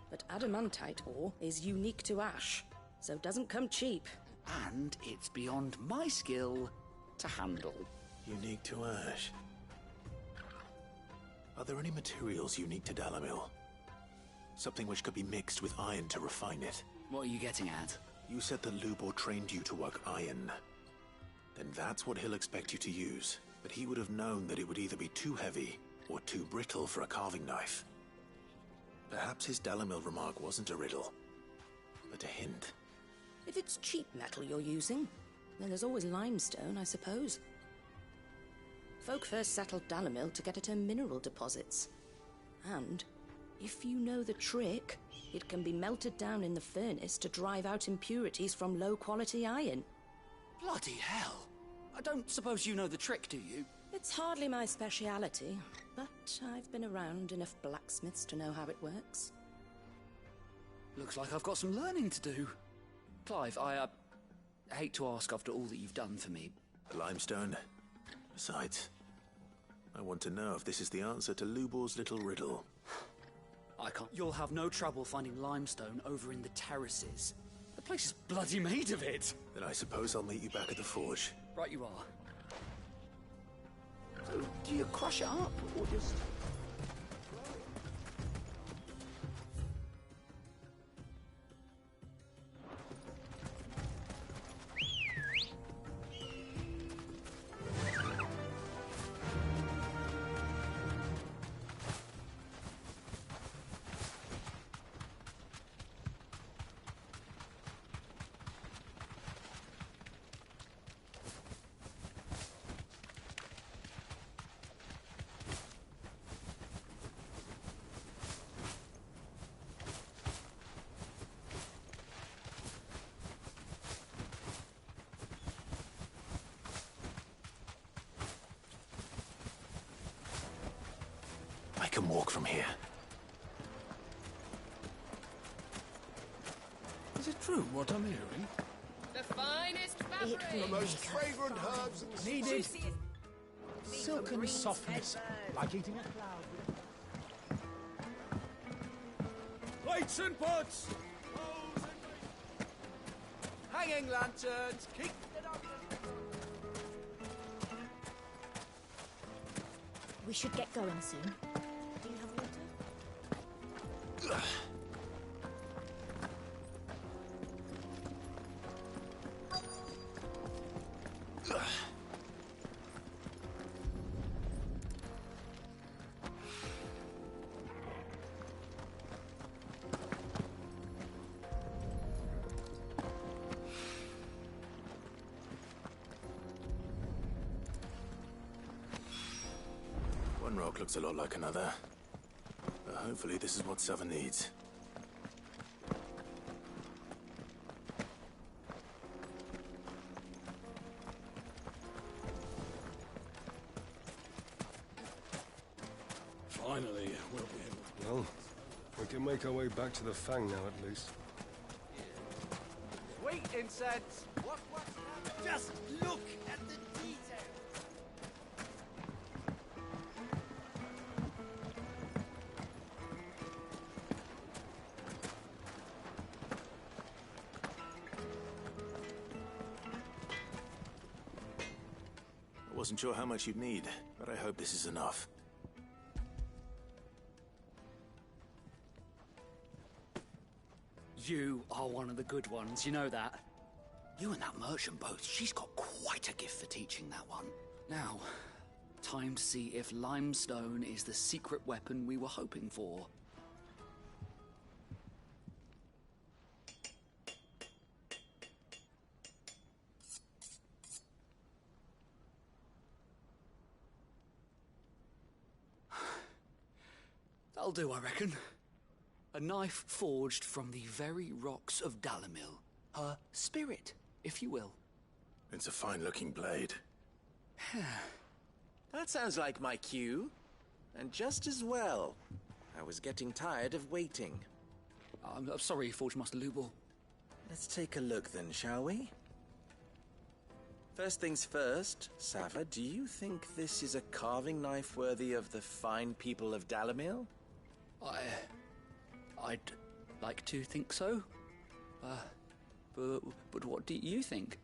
But adamantite ore is unique to ash, so doesn't come cheap. And it's beyond my skill to handle. Unique to ash. Are there any materials unique to Dalamil? Something which could be mixed with iron to refine it. What are you getting at? You said that Lubor trained you to work iron. Then that's what he'll expect you to use. But he would have known that it would either be too heavy or too brittle for a carving knife. Perhaps his Dalamil remark wasn't a riddle, but a hint. If it's cheap metal you're using, then there's always limestone, I suppose. Folk first settled Dalamil to get at her mineral deposits. And, if you know the trick, it can be melted down in the furnace to drive out impurities from low-quality iron. Bloody hell! I don't suppose you know the trick, do you? It's hardly my speciality, but I've been around enough blacksmiths to know how it works. Looks like I've got some learning to do. Clive, I hate to ask after all that you've done for me. The limestone? Besides, I want to know if this is the answer to Lubor's little riddle. I can't. You'll have no trouble finding limestone over in the terraces. The place is bloody made of it. Then I suppose I'll meet you back at the forge. Right you are. So, do you crush it up, or just... can walk from here. Is it true what I'm hearing? The finest fabric. The most fragrant herbs and Needed silken softness, like eating a cloud. Plates and pots! Hanging lanterns! Keep it up! We should get going soon. Do you have water? One rock looks a lot like another. But hopefully this is what Sava needs. Finally, we'll be able. Well, we can make our way back to the Fang now, at least. Sweet incense! What's that? Just look at the detail! I wasn't sure how much you'd need, but I hope this is enough. You are one of the good ones, you know that. You and that merchant both, she's got quite a gift for teaching that one. Now, time to see if limestone is the secret weapon we were hoping for. That'll do, I reckon. A knife forged from the very rocks of Dalamil. Her spirit, if you will. It's a fine-looking blade. That sounds like my cue. And just as well. I was getting tired of waiting. I'm sorry, Forge Master Lubor. Let's take a look then, shall we? First things first, Sava, do you think this is a carving knife worthy of the fine people of Dalamil? I'd like to think so. But what do you think?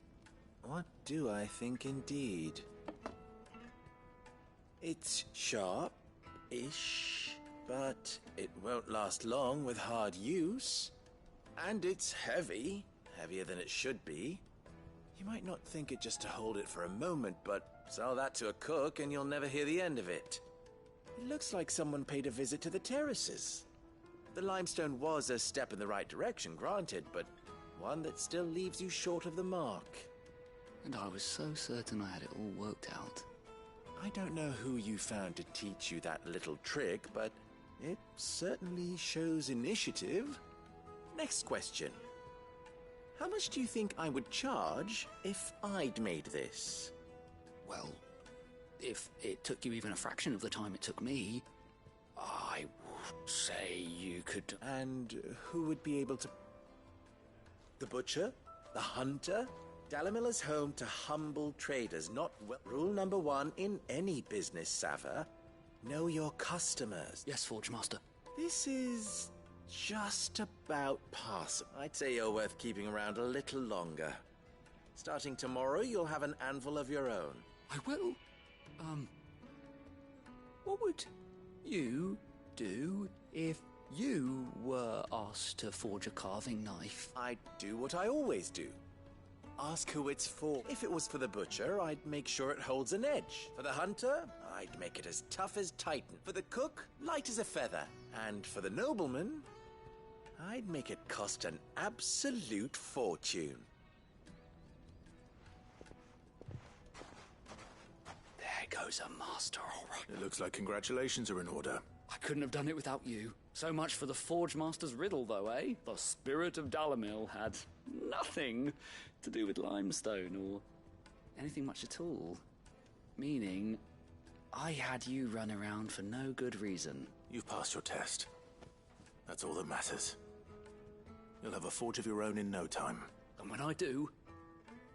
What do I think indeed? It's sharp-ish, but it won't last long with hard use. And it's heavy, heavier than it should be. You might not think it just to hold it for a moment, but sell that to a cook and you'll never hear the end of it. It looks like someone paid a visit to the terraces. The limestone was a step in the right direction, granted, but one that still leaves you short of the mark. And I was so certain I had it all worked out. I don't know who you found to teach you that little trick, but it certainly shows initiative. Next question. How much do you think I would charge if I'd made this? Well, if it took you even a fraction of the time it took me, I would say you could... And who would be able to... The butcher? The hunter? Dalamil is home to humble traders, not... Rule number 1 in any business, Sava. Know your customers. Yes, Forge Master. This is... just about passable. I'd say you're worth keeping around a little longer. Starting tomorrow, you'll have an anvil of your own. I will? What would you do if you were asked to forge a carving knife? I'd do what I always do. Ask who it's for. If it was for the butcher, I'd make sure it holds an edge. For the hunter, I'd make it as tough as Titan. For the cook, light as a feather. And for the nobleman, I'd make it cost an absolute fortune. There goes a master, all right. It looks like congratulations are in order. I couldn't have done it without you. So much for the Forge Master's riddle, though, eh? The spirit of Dalamil had nothing to do with limestone or anything much at all. Meaning, I had you run around for no good reason. You've passed your test. That's all that matters. You'll have a forge of your own in no time. And when I do,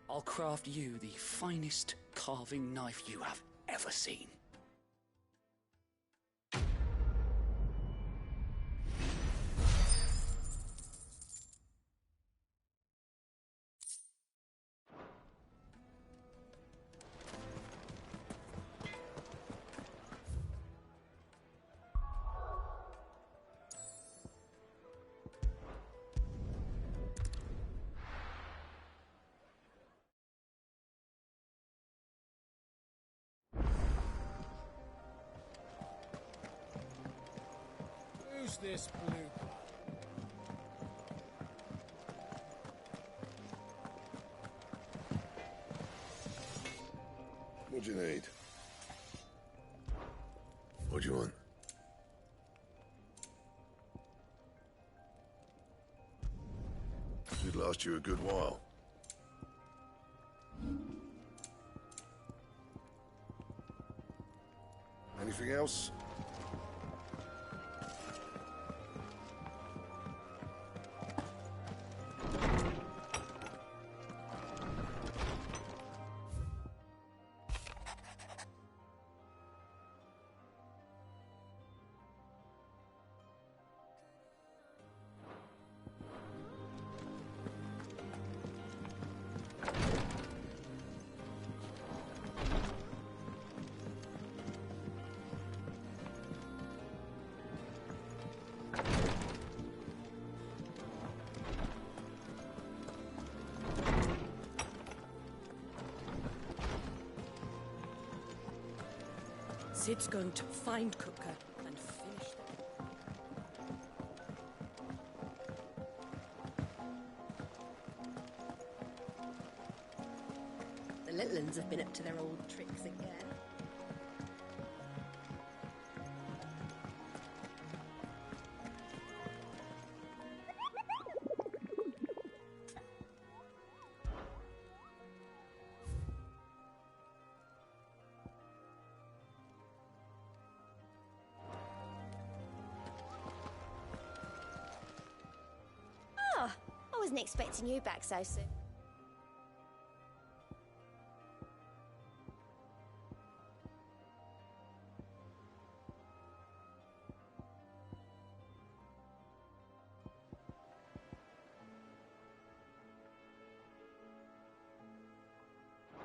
I'll craft you the finest carving knife you have ever seen. Who's this blue? What do you need? What do you want? Should last you a good while. Anything else? Sid's going to find Cooker and finish them. The little uns have been up to their old tricks again. I wasn't expecting you back so soon.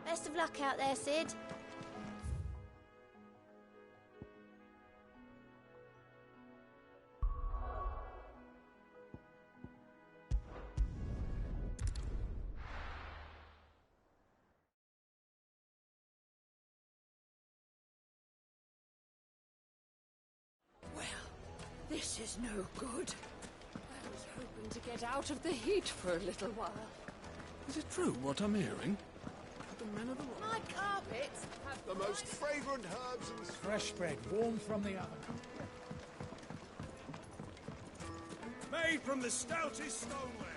Best of luck out there, Sid. This is no good. I was hoping to get out of the heat for a little while. Is it true what I'm hearing? The men of the rock. My carpets have The most fragrant herbs and Fresh bread, warm from the oven. Made from the stoutest stoneware.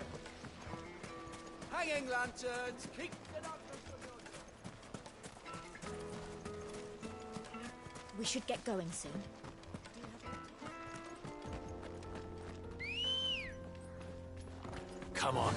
Hanging lanterns, keep it up. We should get going soon. Come on.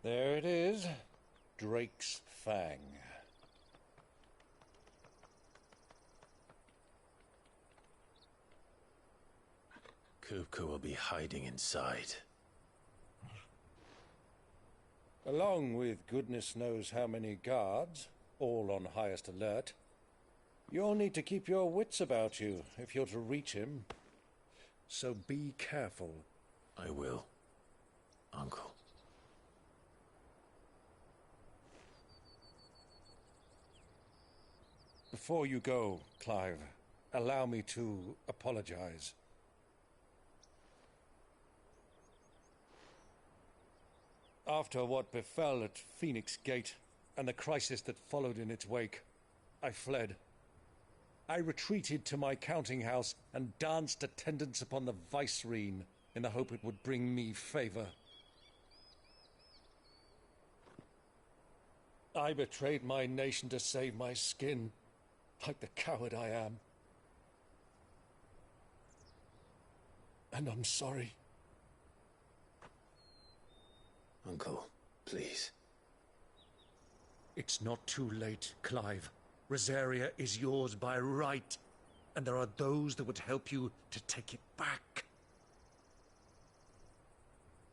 There it is. Drake's Fang. Kupka will be hiding inside. Along with goodness knows how many guards, all on highest alert. You'll need to keep your wits about you if you're to reach him. So be careful. I will, Uncle. Before you go, Clive, allow me to apologize. After what befell at Phoenix Gate and the crisis that followed in its wake, I fled. I retreated to my counting house and danced attendance upon the vicereine in the hope it would bring me favor. I betrayed my nation to save my skin, like the coward I am. And I'm sorry. Uncle, please. It's not too late, Clive. Rosaria is yours by right, and there are those that would help you to take it back.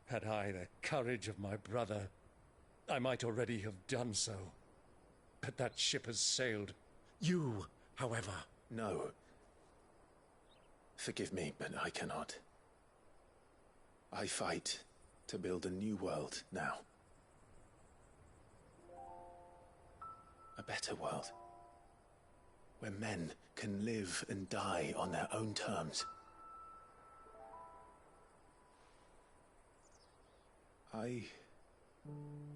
Had I the courage of my brother, I might already have done so. But that ship has sailed. You, however... No. Forgive me, but I cannot. I fight to build a new world now. A better world. Where men can live and die on their own terms. I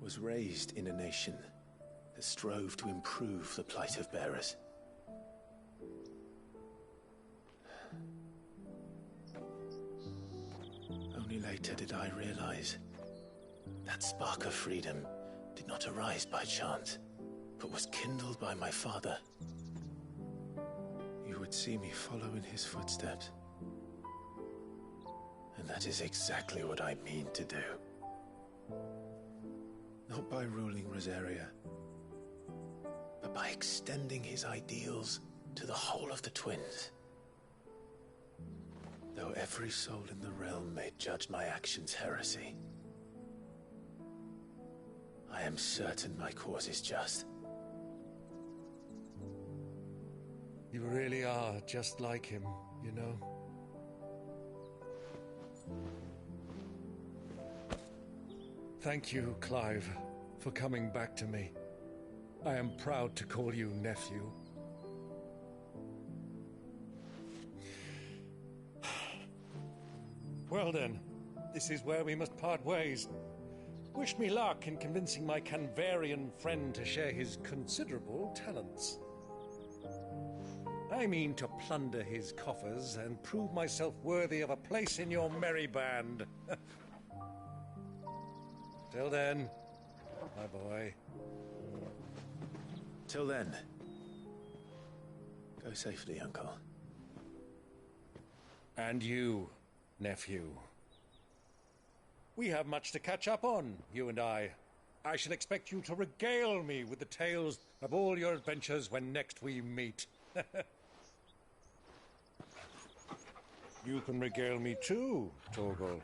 was raised in a nation that strove to improve the plight of bearers. Only later did I realize that spark of freedom did not arise by chance, but was kindled by my father. You would see me follow in his footsteps. And that is exactly what I mean to do. Not by ruling Rosaria, but by extending his ideals to the whole of the twins. Though every soul in the realm may judge my actions heresy, I am certain my cause is just. You really are just like him, you know? Thank you, Clive, for coming back to me. I am proud to call you nephew. Well then, this is where we must part ways. Wish me luck in convincing my Canvarian friend to share his considerable talents. I mean to plunder his coffers and prove myself worthy of a place in your merry band. Till then, my boy. Till then, go safely, Uncle. And you, nephew. We have much to catch up on, you and I. I shall expect you to regale me with the tales of all your adventures when next we meet. You can regale me too, Torgal.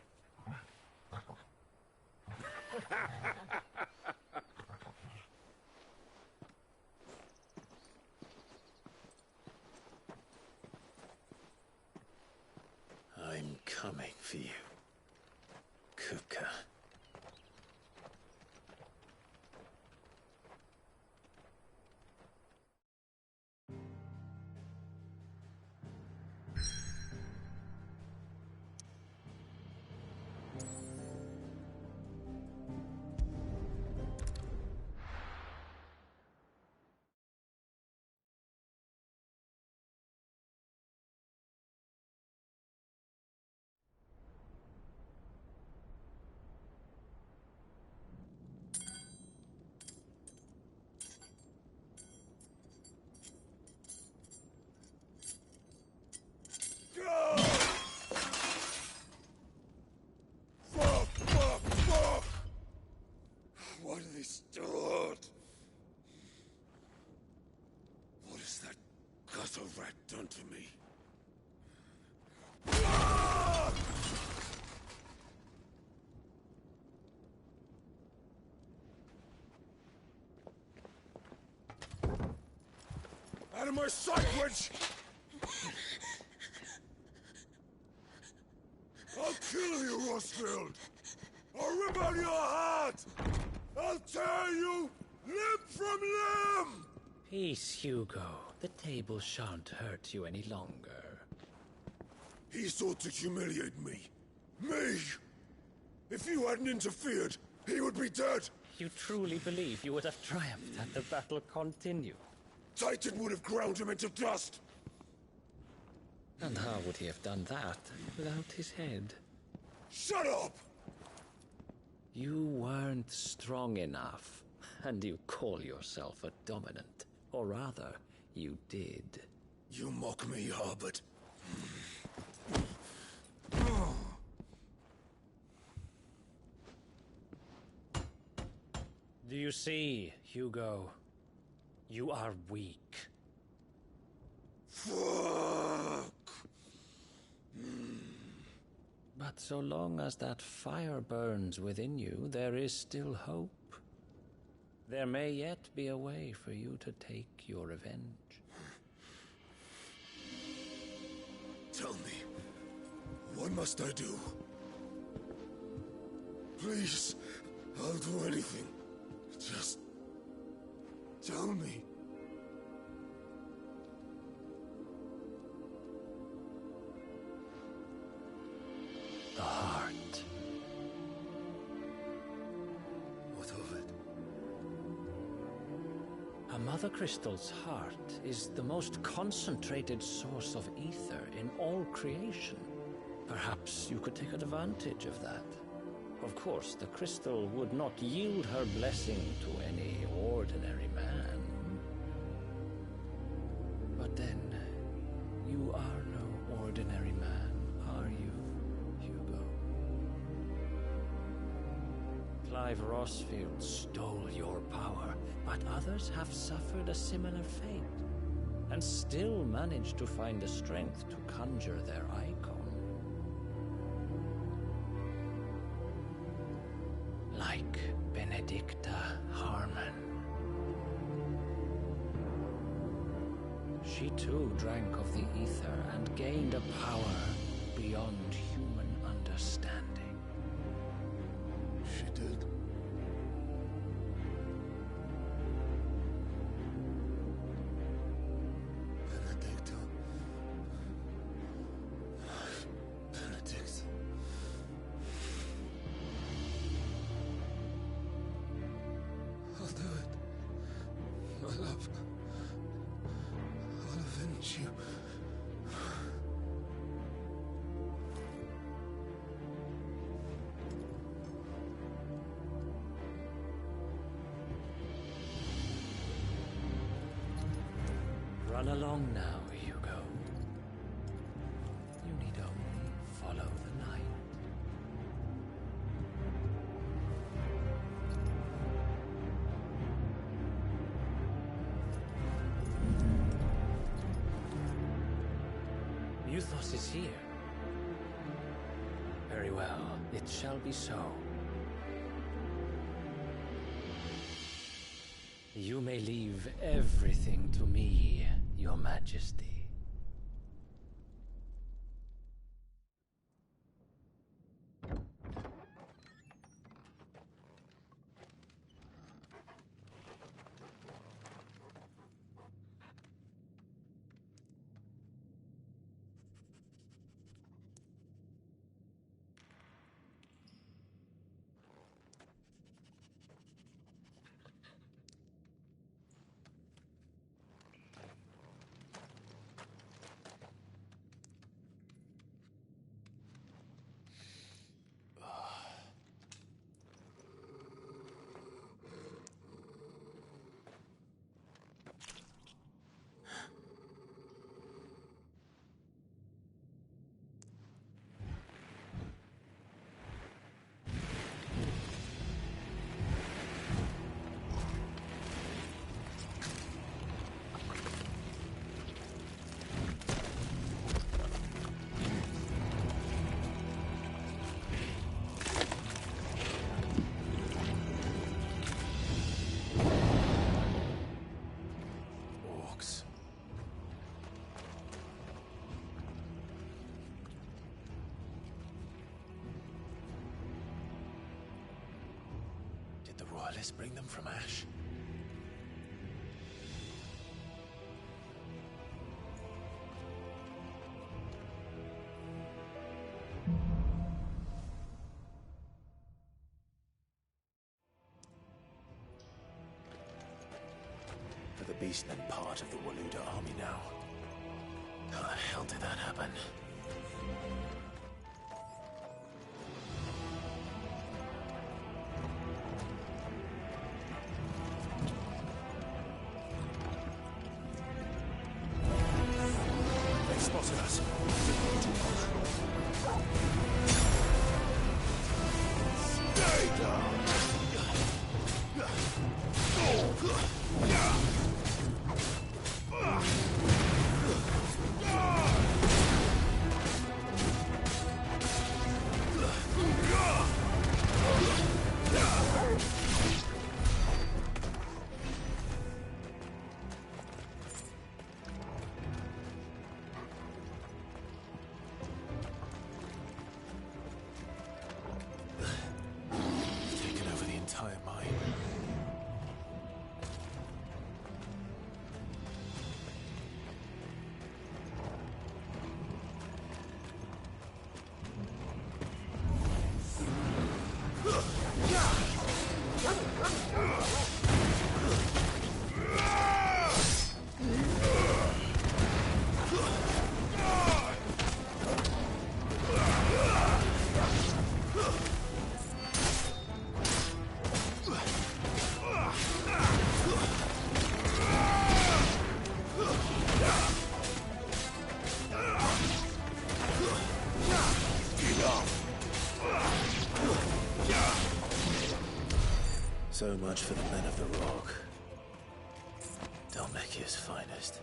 I'm coming for you, Kupka. to me. Out of my sight, witch! I'll kill you, Rosfield! I'll rip out your heart! I'll tear you limb from limb! Peace, Hugo. The table shan't hurt you any longer. He sought to humiliate me. Me! If you hadn't interfered, he would be dead! You truly believe you would have triumphed had the battle continued? Titan would have ground him into dust! And how would he have done that without his head? Shut up! You weren't strong enough, and you call yourself a dominant. Or rather, you did. You mock me, Harbert. Do you see, Hugo? You are weak. Fuck! But so long as that fire burns within you, there is still hope. There may yet be a way for you to take your revenge. Tell me, what must I do? Please, I'll do anything. Just tell me. The heart. What of it? A Mother Crystal's heart is the most concentrated source of ether in all creation. Perhaps you could take advantage of that. Of course, the crystal would not yield her blessing to any ordinary man. But then, you are no ordinary man, are you, Hugo? Clive Rosfield stole your power, but others have suffered a similar fate, and still managed to find the strength to conjure their icon. Like Benedicta Harmon. She too drank of the ether and gained a power beyond human understanding. She did. Benedicta. Benedict. I'll do it. My love. I'll avenge you. Run along now, Hugo. You need only follow the light. Muthos is here. Very well, it shall be so. You may leave everything to me, Your Majesty. Alice bring them from ash? Are the beastmen part of the Waluda army now? How the hell did that happen? They spotted us. Stay down! Taken over the entire mine. So much for the men of the Rock. Dhalmekia's finest.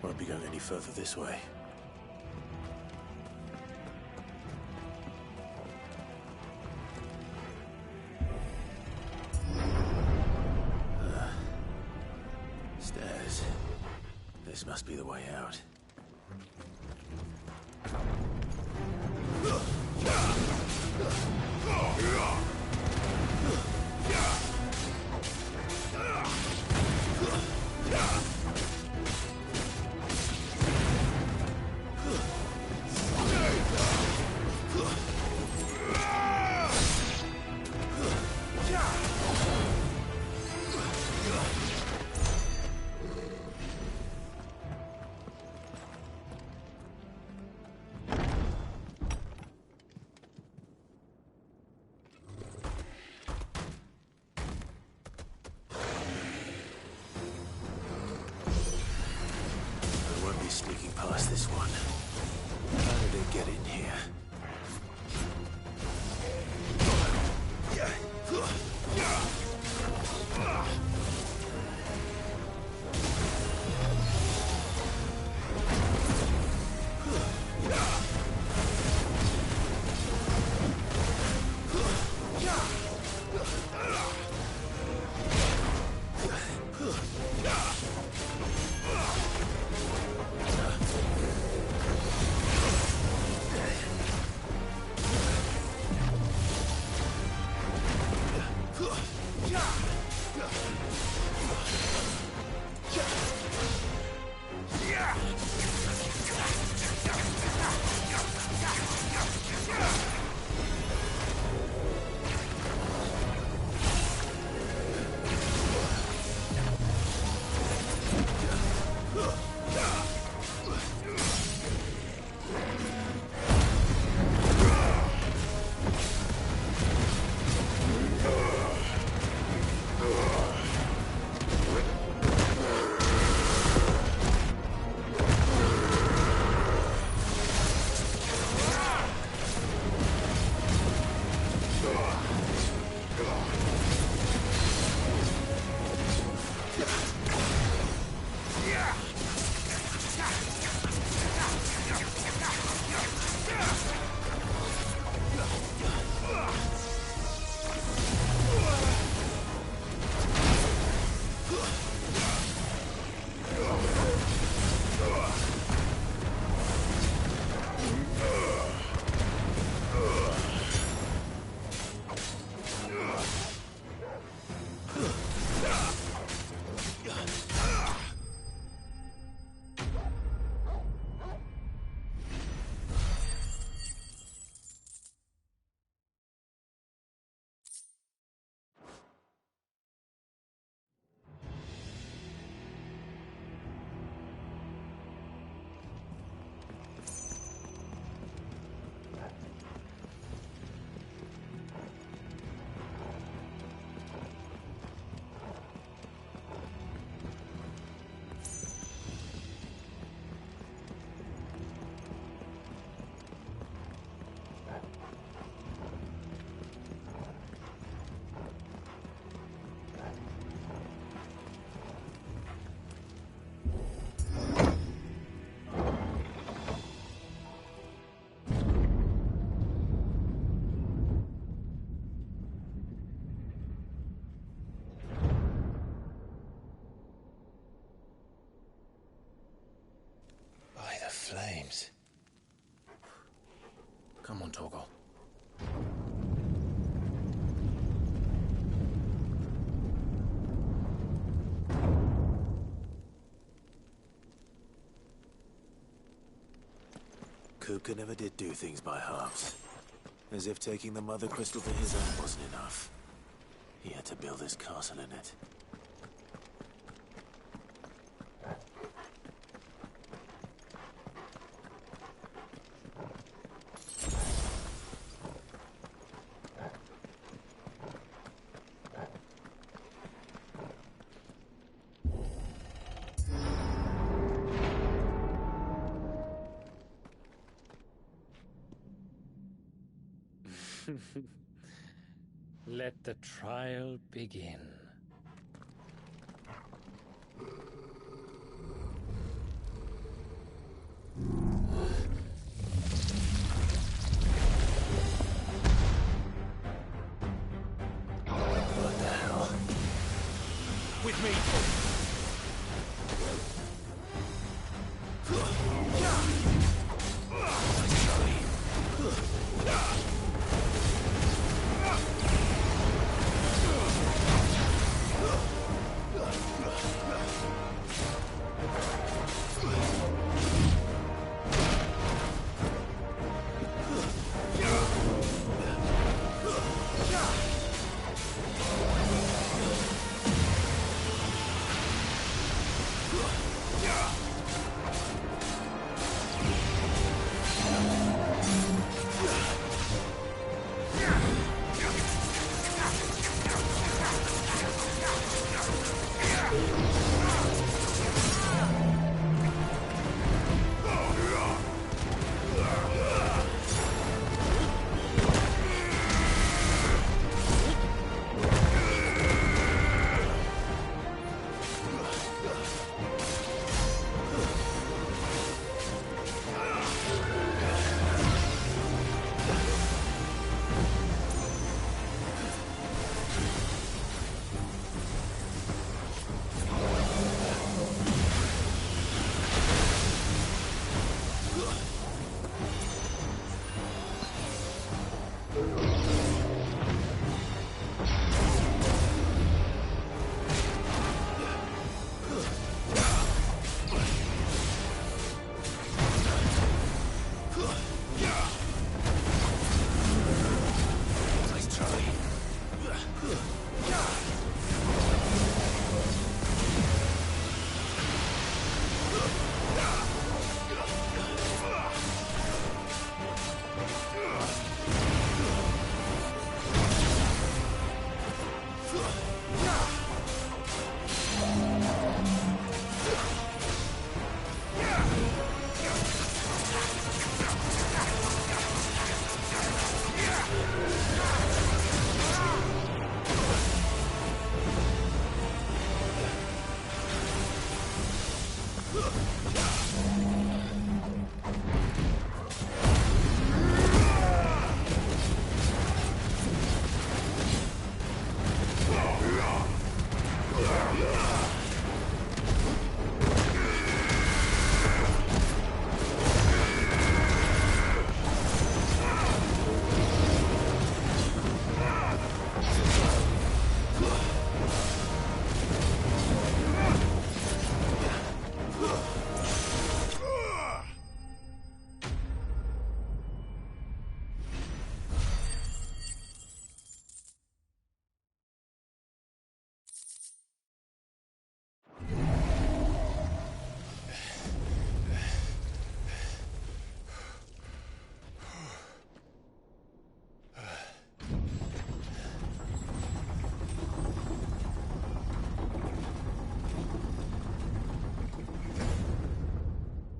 Won't be going any further this way. Stairs. This must be the way out. Sneaking past this one. How did it get in here? Come on, Torgal. Kupka never did do things by halves. As if taking the Mother Crystal for his own wasn't enough. He had to build his castle in it. Let the trial begin. What the hell? With me!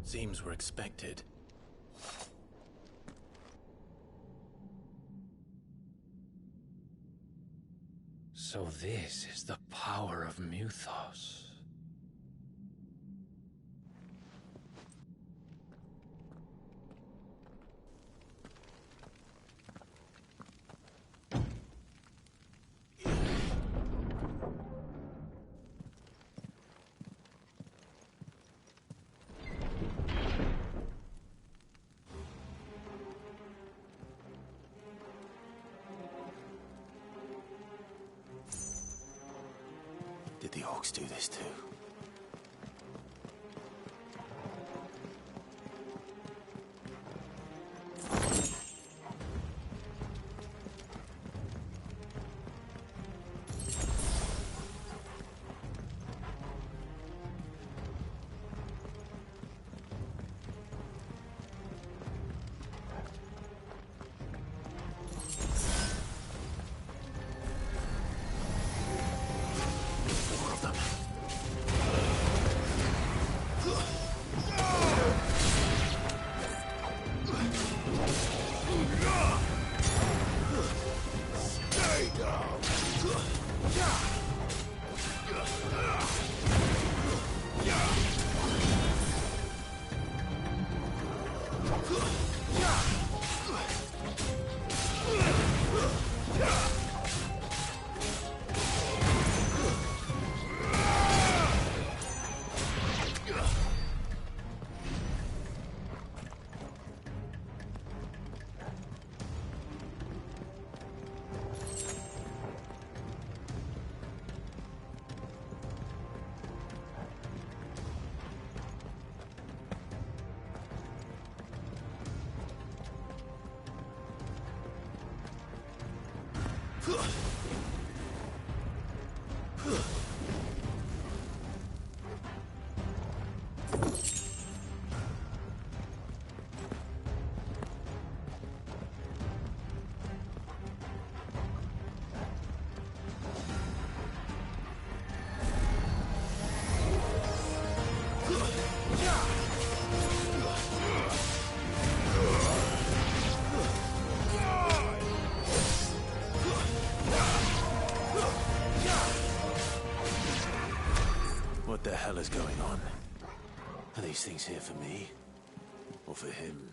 Seems we're expected. So this is the power of Muthos. orcs do this too. What the hell is going on? Are these things here for me? Or for him?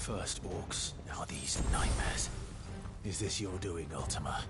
First orcs, now these nightmares. Is this your doing, Ultima?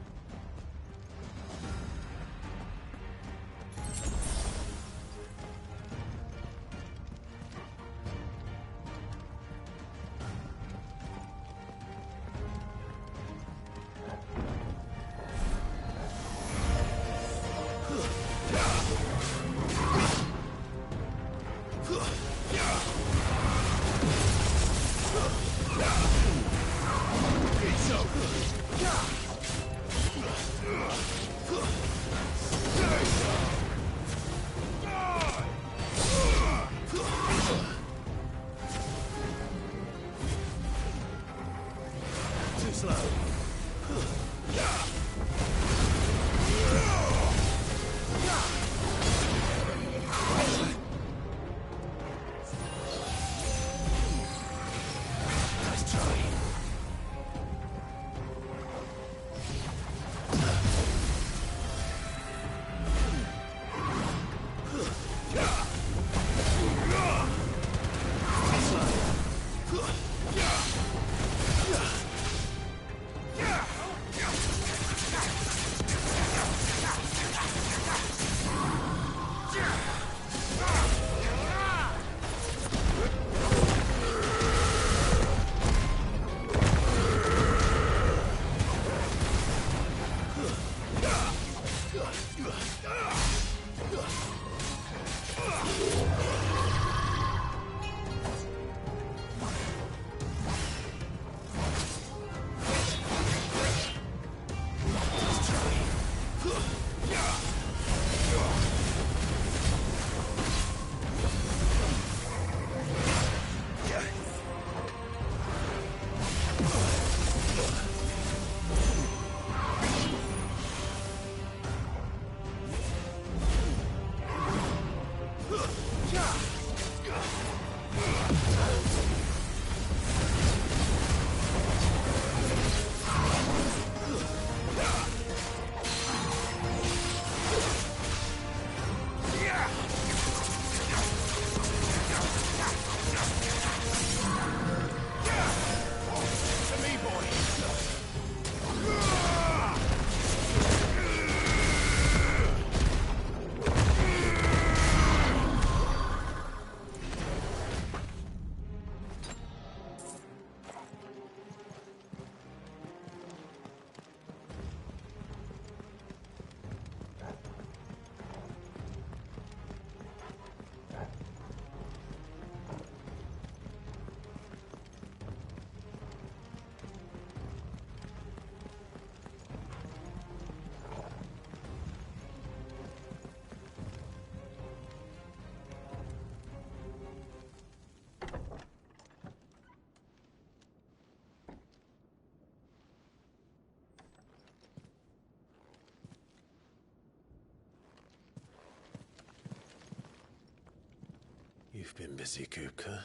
You've been busy, Kupka.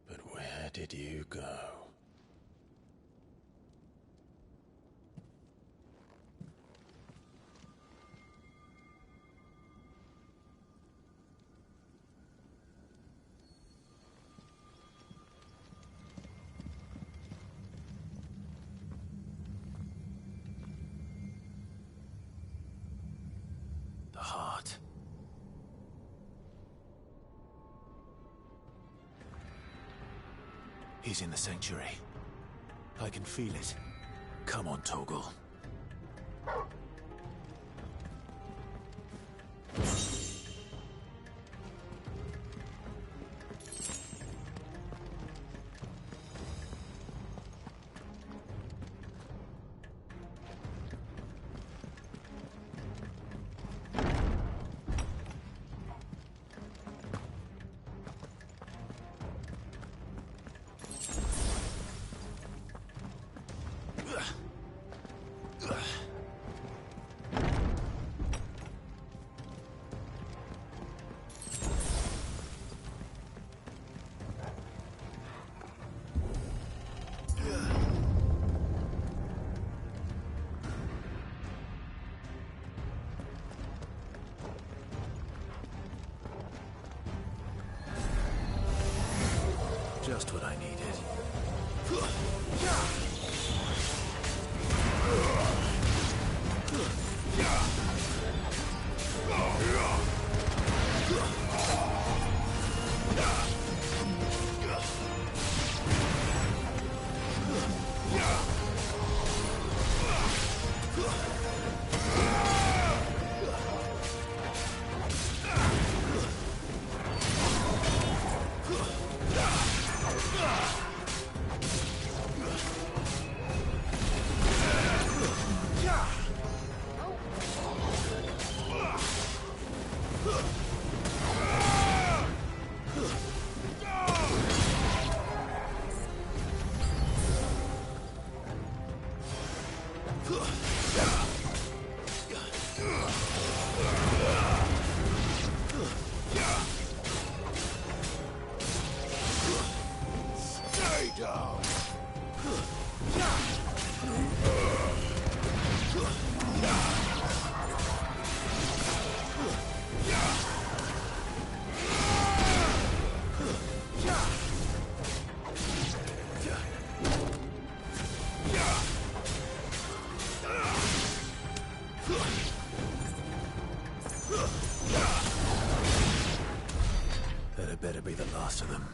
But where did you go? The heart. He's in the sanctuary. I can feel it. Come on, Toggle. Just what I needed. That better be the last of them.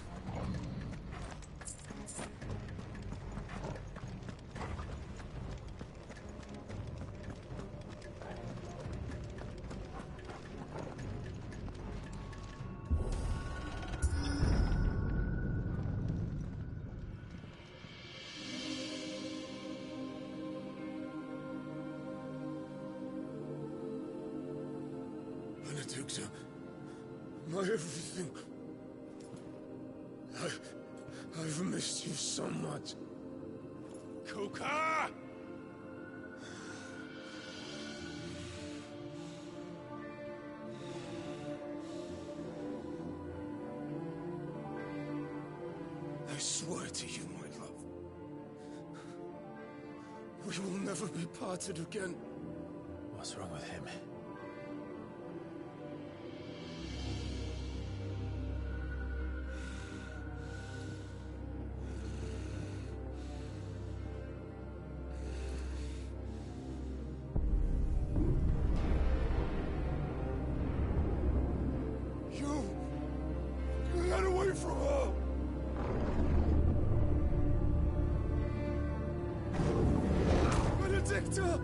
Benedicta, my everything. I've missed you so much. Kuka! I swear to you, my love. We will never be parted again. What's wrong with him? Get away from her! Benedicta!